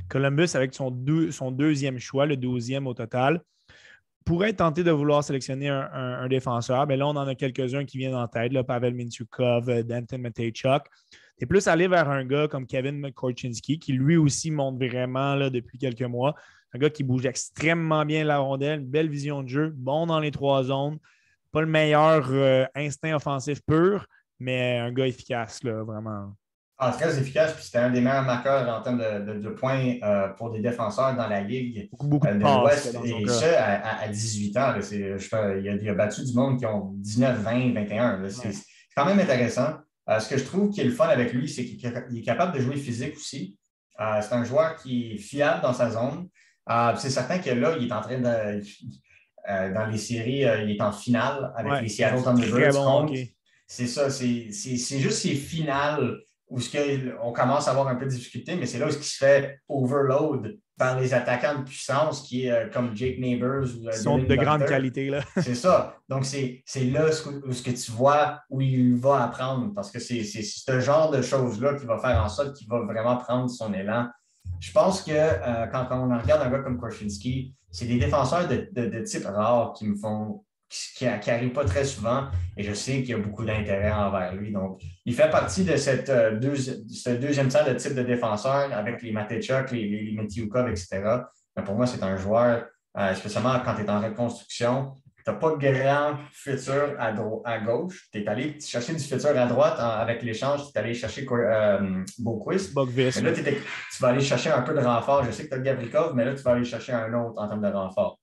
Columbus, avec son deuxième choix, le 12e au total, pourrait être tenté de vouloir sélectionner un défenseur. Mais là, on en a quelques-uns qui viennent en tête, là, Pavel Mintyukov, Danton Mateychuk. Tu es plus allé vers un gars comme Kevin Korchinski, qui lui aussi monte vraiment là, depuis quelques mois. Un gars qui bouge extrêmement bien la rondelle, une belle vision de jeu, bon dans les 3 zones. Pas le meilleur instinct offensif pur, mais un gars efficace, là, vraiment. Très efficace, puis c'était un des meilleurs marqueurs en termes de points pour des défenseurs dans la Ligue beaucoup de l'Ouest. Et ça, à 18 ans, il a battu du monde qui ont 19, 20, 21. Là, c'est quand même intéressant. Ce que je trouve qui est le fun avec lui, c'est qu'il est capable de jouer physique aussi. C'est un joueur qui est fiable dans sa zone. C'est certain que là, il est en train de... dans les séries, il est en finale avec les Seattle Thunderbirds. Bon, c'est ça, c'est juste ces finales où on commence à avoir un peu de difficulté, mais c'est là où il se fait overload par les attaquants de puissance qui est comme Jake Neighbors. Ils sont de grande qualité. Là. C'est ça. Donc, c'est là où ce que tu vois où il va apprendre parce que c'est ce genre de choses-là qui va faire en sorte qu'il va vraiment prendre son élan. Je pense que quand on regarde un gars comme Korchinski, c'est des défenseurs de type rare qui n'arrive pas très souvent et je sais qu'il y a beaucoup d'intérêt envers lui. Donc, il fait partie de ce deuxième tiers de type de défenseur avec les Mateychuk, les Mintyukov, etc. Mais pour moi, c'est un joueur, spécialement quand tu es en reconstruction, tu n'as pas grand futur à gauche. Tu es allé chercher du futur à droite avec l'échange. Tu es allé chercher Boquist. Mais là, tu vas aller chercher un peu de renfort. Je sais que tu as Gavrikov, mais là, tu vas aller chercher un autre en termes de renfort.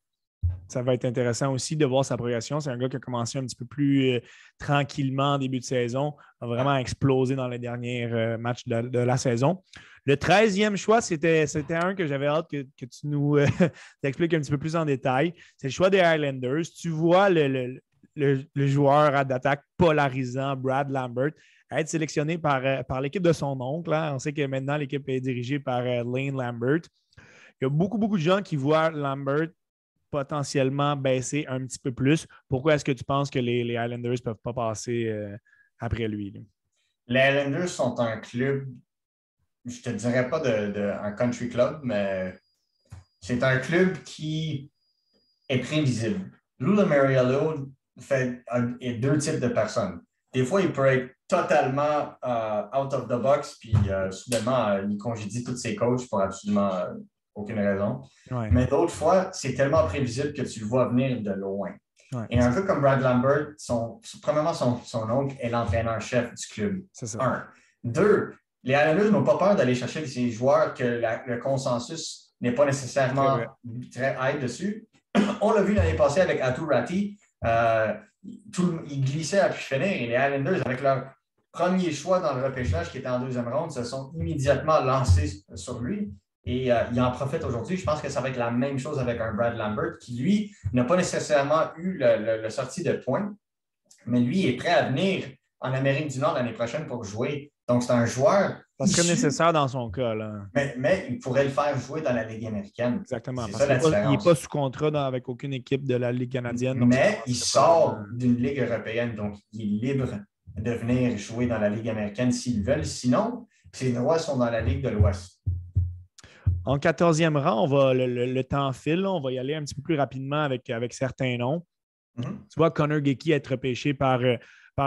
Ça va être intéressant aussi de voir sa progression. C'est un gars qui a commencé un petit peu plus tranquillement en début de saison, a vraiment explosé dans les derniers matchs de la saison. Le 13e choix, c'était un que j'avais hâte que tu nous expliques un petit peu plus en détail. C'est le choix des Islanders. Tu vois le joueur d'attaque polarisant, Brad Lambert, être sélectionné par l'équipe de son oncle. Hein. On sait que maintenant, l'équipe est dirigée par Lane Lambert. Il y a beaucoup de gens qui voient Lambert potentiellement baisser un petit peu plus. Pourquoi est-ce que tu penses que les Islanders ne peuvent pas passer après lui? Là? Les Islanders sont un club, je ne te dirais pas un country club, mais c'est un club qui est prévisible. Lou Lamoriello est 2 types de personnes. Des fois, il peut être totalement out of the box, puis soudainement, il congédie tous ses coachs pour absolument aucune raison. Ouais. Mais d'autres fois, c'est tellement prévisible que tu le vois venir de loin. Ouais. Et un gars comme Brad Lambert, premièrement, son oncle est l'entraîneur-chef du club. C'est ça. 1. 2, les Islanders n'ont pas peur d'aller chercher ces joueurs que le consensus n'est pas nécessairement très high dessus. On l'a vu l'année passée avec Aatu Ratti. Il glissait à pu finir et les Islanders, avec leur premier choix dans le repêchage qui était en 2e ronde, se sont immédiatement lancés sur lui. Et il en profite aujourd'hui. Je pense que ça va être la même chose avec un Brad Lambert qui, lui, n'a pas nécessairement eu le sortie de points, mais lui est prêt à venir en Amérique du Nord l'année prochaine pour jouer. Donc, c'est un joueur... Ça serait nécessaire dans son cas. Là. Mais il pourrait le faire jouer dans la Ligue américaine. Exactement. C'est ça la différence. Il n'est pas sous contrat avec aucune équipe de la Ligue canadienne. Donc mais il sort d'une Ligue européenne, donc il est libre de venir jouer dans la Ligue américaine s'ils veulent. Sinon, ses droits sont dans la Ligue de l'Ouest. En 14e rang, le temps file. Là, on va y aller un petit peu plus rapidement avec certains noms. Tu vois Connor Geekie être repêché par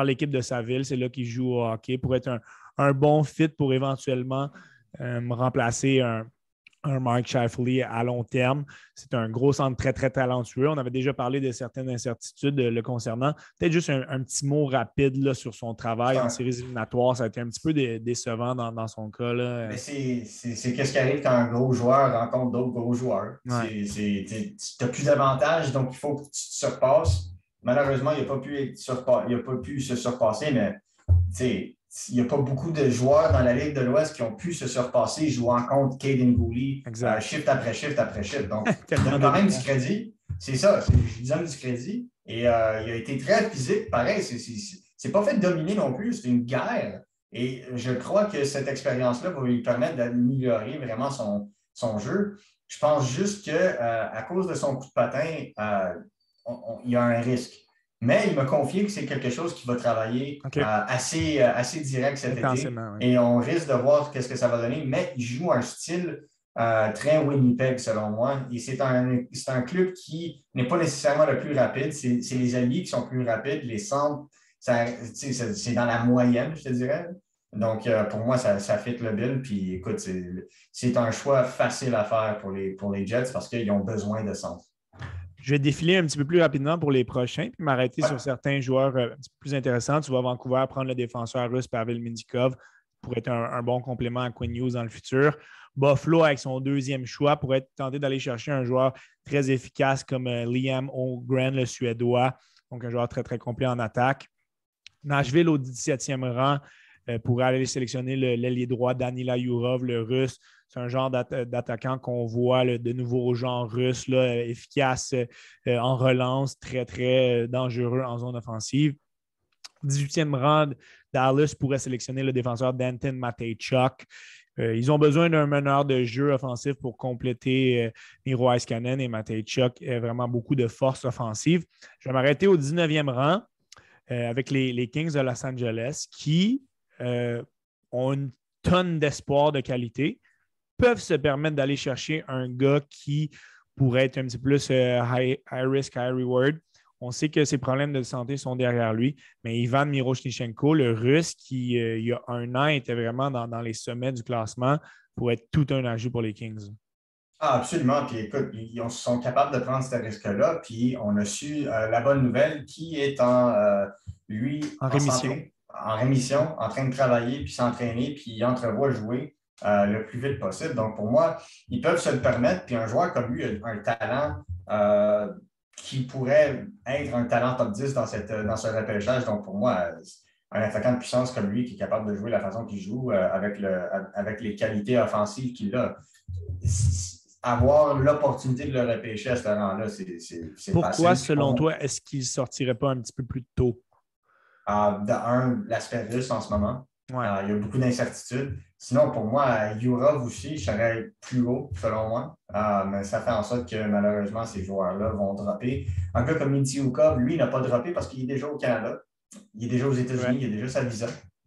l'équipe de sa ville. C'est là qu'il joue au hockey pour être un bon fit pour éventuellement remplacer un Mark Scheifele à long terme. C'est un gros centre très, très talentueux. On avait déjà parlé de certaines incertitudes le concernant. Peut-être juste un petit mot rapide là, sur son travail en séries éliminatoires. Ça a été un petit peu décevant dans son cas. Là. Mais c'est ce qui arrive quand un gros joueur rencontre d'autres gros joueurs. Ouais. Tu n'as plus d'avantages, donc il faut que tu te surpasses. Malheureusement, il n'a pas pu se surpasser, mais il n'y a pas beaucoup de joueurs dans la Ligue de l'Ouest qui ont pu se surpasser jouant contre Caden Gooley, shift après shift après shift. Donc, il donne quand même du crédit. C'est ça, je lui donne du crédit, Et il a été très physique. Pareil, c'est pas fait de dominer non plus, c'est une guerre. Et je crois que cette expérience-là va lui permettre d'améliorer vraiment son jeu. Je pense juste qu'à cause de son coup de patin, il y a un risque. Mais il m'a confié que c'est quelque chose qui va travailler assez direct cet été. Oui. Et on risque de voir qu'est-ce que ça va donner. Mais il joue un style très Winnipeg, selon moi. Et c'est un club qui n'est pas nécessairement le plus rapide. C'est les alliés qui sont plus rapides. Les centres, c'est dans la moyenne, je te dirais. Donc, pour moi, ça fit le bill. Puis, écoute, c'est un choix facile à faire pour les Jets parce qu'ils ont besoin de centre. Je vais défiler un petit peu plus rapidement pour les prochains, puis m'arrêter sur certains joueurs un petit peu plus intéressants. Tu vas à Vancouver prendre le défenseur russe Pavel Mintyukov pour être un bon complément à Quinn Hughes dans le futur. Buffalo, avec son deuxième choix, pourrait tenter d'aller chercher un joueur très efficace comme Liam Öhgren, le Suédois, donc un joueur très, très complet en attaque. Nashville, au 17e rang, pourrait aller sélectionner l'ailier droit Danila Yurov, le Russe. C'est un genre d'attaquant qu'on voit de nouveau genre russe, là, efficace en relance, très, très dangereux en zone offensive. 18e rang, Dallas pourrait sélectionner le défenseur Danton Mateychuk. Ils ont besoin d'un meneur de jeu offensif pour compléter Miro Heiskanen et Mateychuk. Vraiment beaucoup de force offensive. Je vais m'arrêter au 19e rang avec les Kings de Los Angeles qui ont une tonne d'espoir de qualité, peuvent se permettre d'aller chercher un gars qui pourrait être un petit peu plus high risk, high reward. On sait que ses problèmes de santé sont derrière lui, mais Ivan Miroshnichenko, le Russe, qui, il y a un an, était vraiment dans les sommets du classement, pourrait être tout un ajout pour les Kings. Ah, absolument. Puis écoute, ils sont capables de prendre ce risque-là. Puis on a su la bonne nouvelle qui est lui, en rémission. En rémission, en train de travailler, puis s'entraîner, puis il entrevoit jouer le plus vite possible. Donc pour moi, ils peuvent se le permettre. Puis un joueur comme lui a un talent qui pourrait être un talent top 10 dans ce repêchage. Donc pour moi, un attaquant de puissance comme lui qui est capable de jouer la façon qu'il joue avec les qualités offensives qu'il a. Avoir l'opportunité de le repêcher à ce rang-là, c'est Pourquoi, facile. selon toi, est-ce qu'il ne sortirait pas un petit peu plus tôt? L'aspect russe en ce moment. Ouais. Il y a beaucoup d'incertitudes. Sinon, pour moi, Yurov aussi, je serais plus haut, selon moi. Mais ça fait en sorte que, malheureusement, ces joueurs-là vont dropper. Un gars comme Mintyukov, lui, n'a pas droppé parce qu'il est déjà au Canada. Il est déjà aux États-Unis, il a déjà sa visa.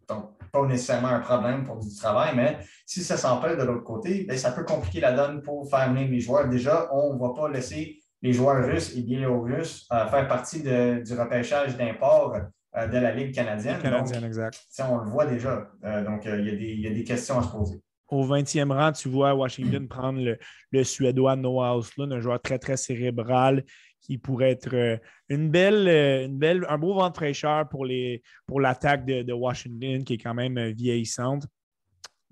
Donc, pas nécessairement un problème pour du travail, mais si ça s'empêche de l'autre côté, bien, ça peut compliquer la donne pour faire venir les joueurs. Déjà, on ne va pas laisser les joueurs russes et biélorusses faire partie du repêchage d'import de la Ligue canadienne. Canadienne, exact. On le voit déjà. Donc, il y a des questions à se poser. Au 20e rang, tu vois Washington prendre le Suédois Noah Östlund, un joueur très, très cérébral qui pourrait être un beau vent de fraîcheur pour l'attaque de Washington, qui est quand même vieillissante.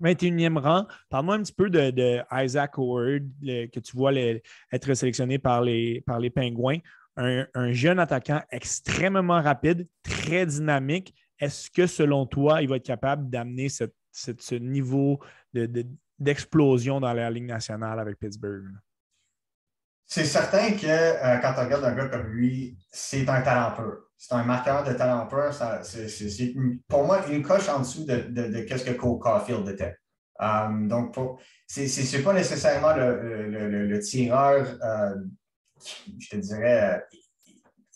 21e rang, parle-moi un petit peu de Isaac Howard, que tu vois être sélectionné par les Pingouins. Un jeune attaquant extrêmement rapide, très dynamique. Est-ce que, selon toi, il va être capable d'amener ce niveau d'explosion dans la Ligue nationale avec Pittsburgh? C'est certain que quand on regarde un gars comme lui, c'est un talent pur. C'est un marqueur de talent pur. C'est pour moi une coche en dessous de ce que Cole Caulfield était. Donc, c'est pas nécessairement le tireur, je te dirais,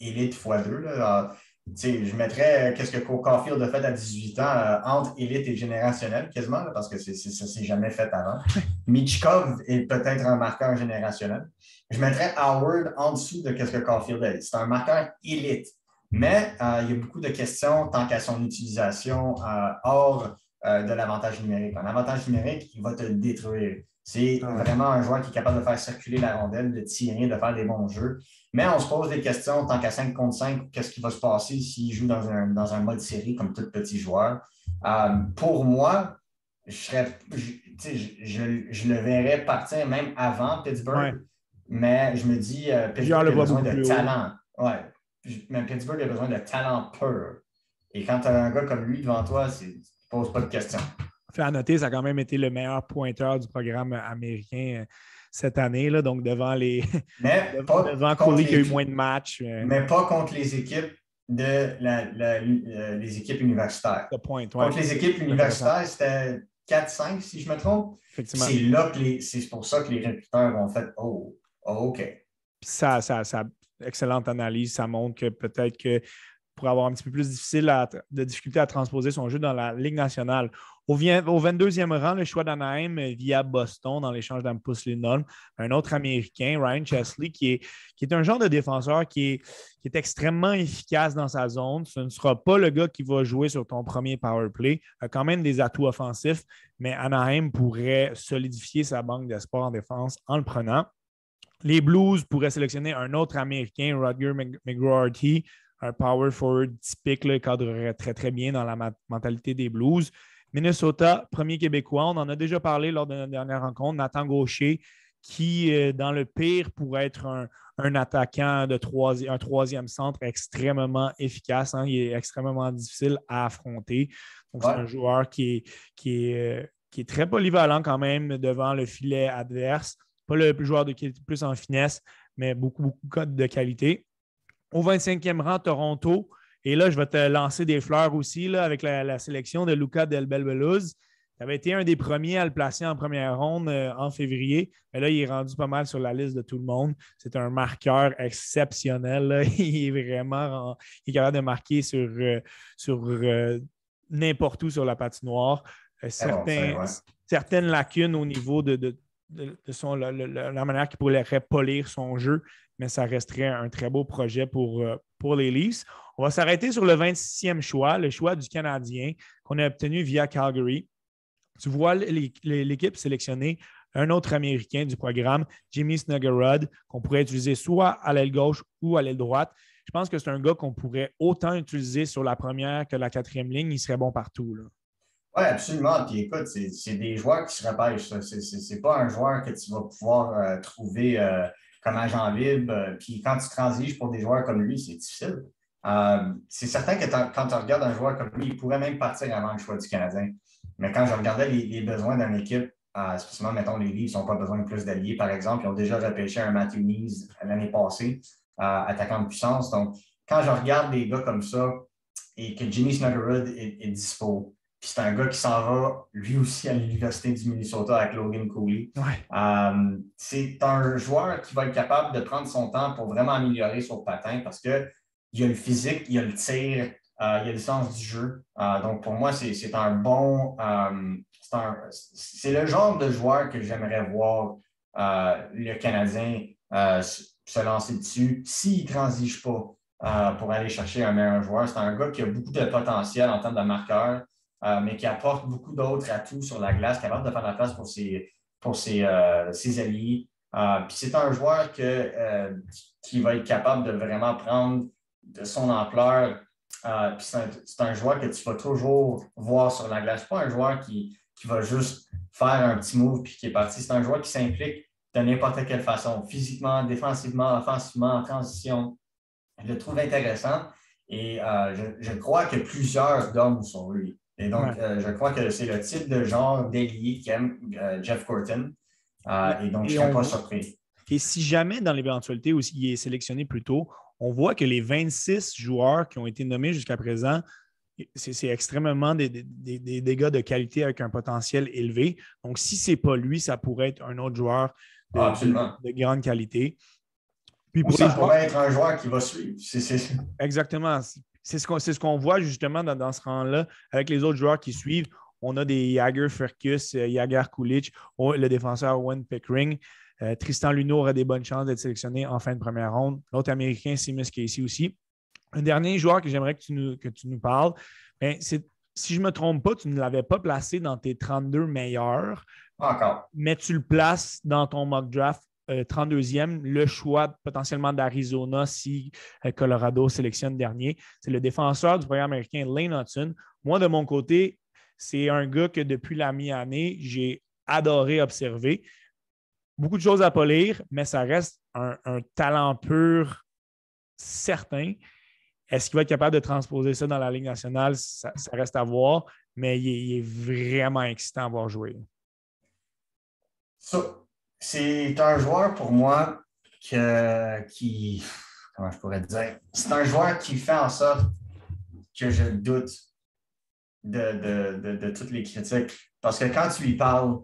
élite x2. Je mettrais qu'est-ce que Cole Caulfield a fait à 18 ans entre élite et générationnel quasiment, là, parce que ça ne s'est jamais fait avant. Michkov est peut-être un marqueur générationnel. Je mettrais Howard en dessous de ce que Caulfield est. C'est un marqueur élite. Mais il y a beaucoup de questions tant qu'à son utilisation hors de l'avantage numérique. Un avantage numérique, il va te détruire. C'est vraiment un joueur qui est capable de faire circuler la rondelle, de tirer, de faire des bons jeux. Mais on se pose des questions tant qu'à 5 contre 5, qu'est-ce qui va se passer s'il joue dans un mode série comme tout petit joueur. Pour moi, je le verrais partir même avant Pittsburgh. Ouais. Mais je me dis, Pittsburgh a besoin de talent. Ouais. Mais Pittsburgh a besoin de talent pur. Et quand tu as un gars comme lui devant toi, tu ne poses pas de questions. Fait à noter, ça a quand même été le meilleur pointeur du programme américain cette année, là, donc devant Mais pas devant contre Cooley qui a eu moins de matchs. mais pas contre les équipes les équipes universitaires. De point, ouais. Contre les équipes universitaires, c'était 4-5, si je me trompe. Effectivement. C'est là que c'est pour ça que les recruteurs ont fait Oh, OK. Puis ça, excellente analyse, ça montre que peut-être que pour avoir un petit peu plus de difficulté à transposer son jeu dans la Ligue nationale. Au 22e rang, le choix d'Anaheim via Boston dans l'échange d'Hampus Lindholm. Un autre Américain, Ryan Chesley, qui est un genre de défenseur qui est extrêmement efficace dans sa zone. Ce ne sera pas le gars qui va jouer sur ton premier power play. Il a quand même des atouts offensifs, mais Anaheim pourrait solidifier sa banque d'espoir en défense en le prenant. Les Blues pourraient sélectionner un autre Américain, Rutger McGroarty, un power forward typique, là, cadrerait très, très bien dans la mentalité des Blues. Minnesota, premier Québécois, on en a déjà parlé lors de notre dernière rencontre, Nathan Gaucher, qui, dans le pire, pourrait être un attaquant un troisième centre extrêmement efficace. Hein. Il est extrêmement difficile à affronter. Donc, c'est un joueur qui est très polyvalent quand même devant le filet adverse. Pas le joueur qui est plus en finesse, mais beaucoup, beaucoup de qualité. Au 25e rang, Toronto. Et là, je vais te lancer des fleurs aussi là, avec la sélection de Luca Del Belbeluz. Ça avait été un des premiers à le placer en première ronde en février. Mais là, il est rendu pas mal sur la liste de tout le monde. C'est un marqueur exceptionnel. Là. Il est vraiment il est capable de marquer sur n'importe où sur la patinoire. Certaines lacunes au niveau de la manière qu'il pourrait polir son jeu, mais ça resterait un très beau projet pour les Leafs. On va s'arrêter sur le 26e choix, le choix du Canadien qu'on a obtenu via Calgary. Tu vois l'équipe sélectionner un autre Américain du programme, Jimmy Snuggerud, qu'on pourrait utiliser soit à l'aile gauche ou à l'aile droite. Je pense que c'est un gars qu'on pourrait autant utiliser sur la première que la quatrième ligne. Il serait bon partout, là. Oui, absolument. Puis écoute, c'est des joueurs qui se repêchent. C'est pas un joueur que tu vas pouvoir trouver comme agent libre. Puis quand tu transiges pour des joueurs comme lui, c'est difficile. C'est certain que quand tu regardes un joueur comme lui, il pourrait même partir avant le choix du Canadien. Mais quand je regardais les besoins d'une équipe, spécialement, mettons, les Leafs n'ont pas besoin de plus d'alliés, par exemple. Ils ont déjà repêché un Matthew Knees l'année passée, attaquant de puissance. Donc, quand je regarde des gars comme ça et que Jimmy Snuggerud est dispo, puis c'est un gars qui s'en va, lui aussi, à l'Université du Minnesota avec Logan Cooley. Ouais. C'est un joueur qui va être capable de prendre son temps pour vraiment améliorer son patin parce qu'il y a le physique, il y a le tir, il y a le sens du jeu. Donc, pour moi, c'est un bon... c'est le genre de joueur que j'aimerais voir le Canadien se lancer dessus s'il ne transige pas pour aller chercher un meilleur joueur. C'est un gars qui a beaucoup de potentiel en termes de marqueur. Mais qui apporte beaucoup d'autres atouts sur la glace, capable de faire la place pour ses alliés. Puis c'est un joueur qui va être capable de vraiment prendre de son ampleur. Puis c'est un joueur que tu vas toujours voir sur la glace. Pas un joueur qui va juste faire un petit move puis qui est parti. C'est un joueur qui s'implique de n'importe quelle façon, physiquement, défensivement, offensivement, en transition. Je le trouve intéressant et je crois que plusieurs dorment sur lui. Et donc, je crois que c'est le type de genre d'ailier qu'aime Jeff Gorton. Et donc, je ne serais pas surpris. Et si jamais, dans l'éventualité où il est sélectionné plus tôt, on voit que les 26 joueurs qui ont été nommés jusqu'à présent, c'est extrêmement des gars de qualité avec un potentiel élevé. Donc, si ce n'est pas lui, ça pourrait être un autre joueur de grande qualité. Puis ça pourrait être un joueur qui va suivre. Exactement. C'est ce qu'on voit justement dans ce rang-là avec les autres joueurs qui suivent. On a des Jagger Firkus, Jagger Kulich, le défenseur Owen Pickering. Tristan Luneau aurait des bonnes chances d'être sélectionné en fin de première ronde. L'autre Américain, Seamus Casey aussi. Un dernier joueur que j'aimerais que tu nous parles, si je ne me trompe pas, tu ne l'avais pas placé dans tes 32 meilleurs. Encore. Mais tu le places dans ton mock draft 32e, le choix potentiellement d'Arizona si Colorado sélectionne dernier. C'est le défenseur du programme américain, Lane Hutson. Moi, de mon côté, c'est un gars que depuis la mi-année, j'ai adoré observer. Beaucoup de choses à polir, mais ça reste un talent pur certain. Est-ce qu'il va être capable de transposer ça dans la Ligue nationale? Ça reste à voir. mais il est vraiment excitant à voir jouer. Ça, c'est un joueur pour moi qui, comment je pourrais dire, c'est un joueur qui fait en sorte que je doute de toutes les critiques. Parce que quand tu lui parles,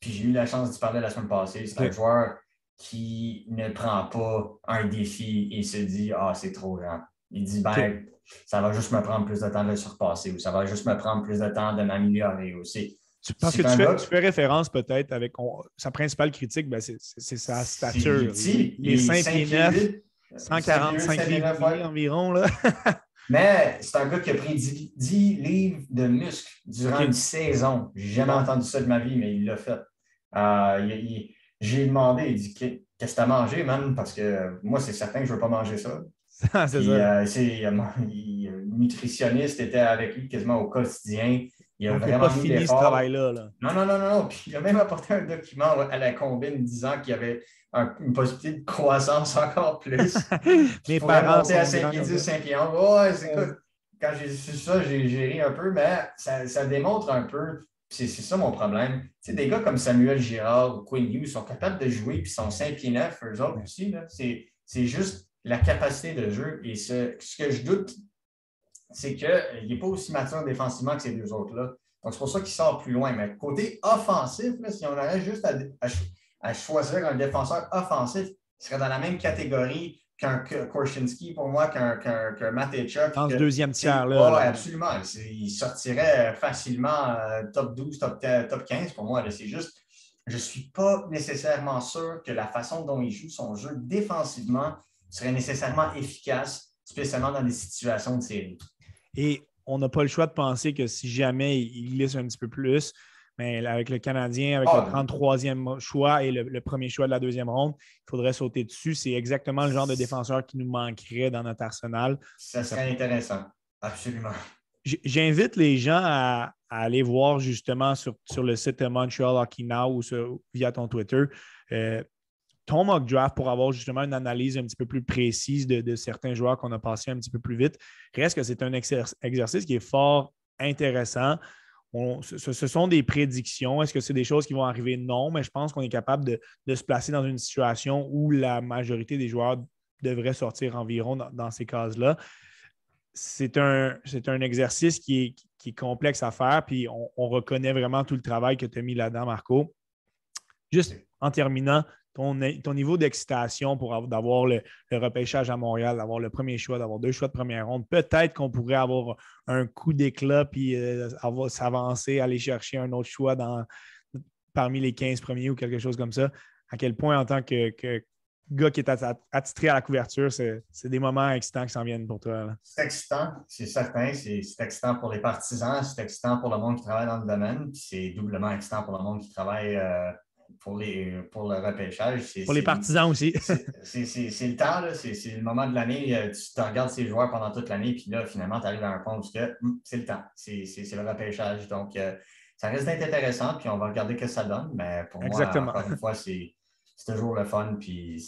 puis j'ai eu la chance d'y parler la semaine passée, c'est un joueur qui ne prend pas un défi et se dit « Ah, c'est trop grand ». Il dit ben, ça va juste me prendre plus de temps de le surpasser ou ça va juste me prendre plus de temps de m'améliorer aussi. Parce que tu fais référence peut-être avec sa principale critique, ben c'est sa stature. Il est 5 pieds 9, 145 livres environ. Là. Mais c'est un gars qui a pris 10 livres de muscles durant une saison. J'ai jamais entendu ça de ma vie, mais il l'a fait. J'ai demandé, il dit qu'est-ce que tu as mangé, man? Parce que moi, c'est certain que je ne veux pas manger ça. C'est ça. Le nutritionniste était avec lui quasiment au quotidien. Il a vraiment pas fini ce travail-là. Là. Non. Puis il a même apporté un document à la combine disant qu'il y avait une possibilité de croissance encore plus. Mes parents monter à 5 pieds 10, 5 pieds 11. Ouais, c'est cool. Quand j'ai su ça, j'ai ri un peu, mais ça démontre un peu. C'est ça mon problème. Tu sais, des gars comme Samuel Girard ou Quinn Hughes sont capables de jouer, puis sont 5 pieds 9, eux autres aussi. C'est juste la capacité de jeu. Et ce que je doute, c'est qu'il n'est pas aussi mature défensivement que ces deux autres-là. Donc, c'est pour ça qu'il sort plus loin. Mais côté offensif, là, si on aurait juste à choisir un défenseur offensif, il serait dans la même catégorie qu'un Korchinski, pour moi, qu'un Matejchuk. Dans ce deuxième tiers-là. Oui, absolument. Il sortirait facilement top 12, top 15 pour moi. C'est juste, je ne suis pas nécessairement sûr que la façon dont il joue son jeu défensivement serait nécessairement efficace, spécialement dans des situations de série. Et on n'a pas le choix de penser que si jamais il glisse un petit peu plus, mais avec le Canadien, avec le 33e choix et le premier choix de la deuxième ronde, il faudrait sauter dessus. C'est exactement le genre de défenseur qui nous manquerait dans notre arsenal. Ça serait intéressant, absolument. J'invite les gens à aller voir justement sur le site de Montreal Hockey Now ou via ton Twitter ton mock draft pour avoir justement une analyse un petit peu plus précise de certains joueurs qu'on a passés un petit peu plus vite. Reste que c'est un exercice qui est fort intéressant. Ce sont des prédictions. Est-ce que c'est des choses qui vont arriver? Non, mais je pense qu'on est capable de se placer dans une situation où la majorité des joueurs devraient sortir environ dans ces cases-là. C'est un exercice qui est complexe à faire, puis on reconnaît vraiment tout le travail que tu as mis là-dedans, Marco. Juste en terminant, ton niveau d'excitation d'avoir le repêchage à Montréal, d'avoir le premier choix, d'avoir 2 choix de première ronde, peut-être qu'on pourrait avoir un coup d'éclat puis s'avancer, aller chercher un autre choix parmi les 15 premiers ou quelque chose comme ça. À quel point, en tant que gars qui est attitré à la couverture, c'est des moments excitants qui s'en viennent pour toi. Là. C'est excitant, c'est certain. C'est excitant pour les partisans, c'est excitant pour le monde qui travaille dans le domaine, puis c'est doublement excitant pour le monde qui travaille pour le repêchage. Pour les partisans aussi. C'est le temps, c'est le moment de l'année. Tu regardes ces joueurs pendant toute l'année, puis là, finalement, tu arrives à un point où c'est le temps. C'est le repêchage. Donc, ça risque d'être intéressant, puis on va regarder ce que ça donne. Mais pour moi, encore une fois, c'est toujours le fun, puis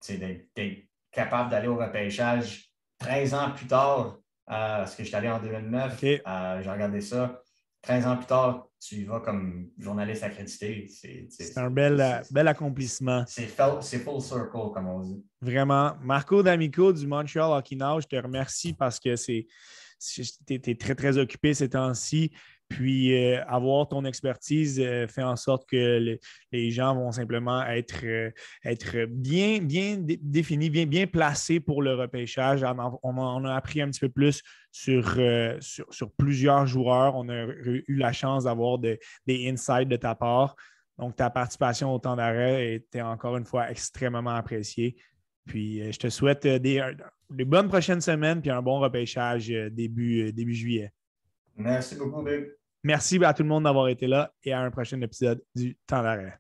c'est d'être capable d'aller au repêchage 13 ans plus tard, parce que je suis allé en 2009, j'ai regardé ça. 13 ans plus tard, tu y vas comme journaliste accrédité. C'est un bel accomplissement. C'est full circle, comme on dit. Vraiment. Marco D'Amico du Montreal Hockey Now, je te remercie parce que tu es très, très occupé ces temps-ci. Puis, avoir ton expertise fait en sorte que les gens vont simplement être bien définis, bien placés pour le repêchage. On a appris un petit peu plus sur plusieurs joueurs. On a eu la chance d'avoir des insights de ta part. Donc, ta participation au temps d'arrêt était encore une fois extrêmement appréciée. Puis, je te souhaite des bonnes prochaines semaines puis un bon repêchage début juillet. Merci beaucoup, Big. Merci à tout le monde d'avoir été là et à un prochain épisode du Temps d'arrêt.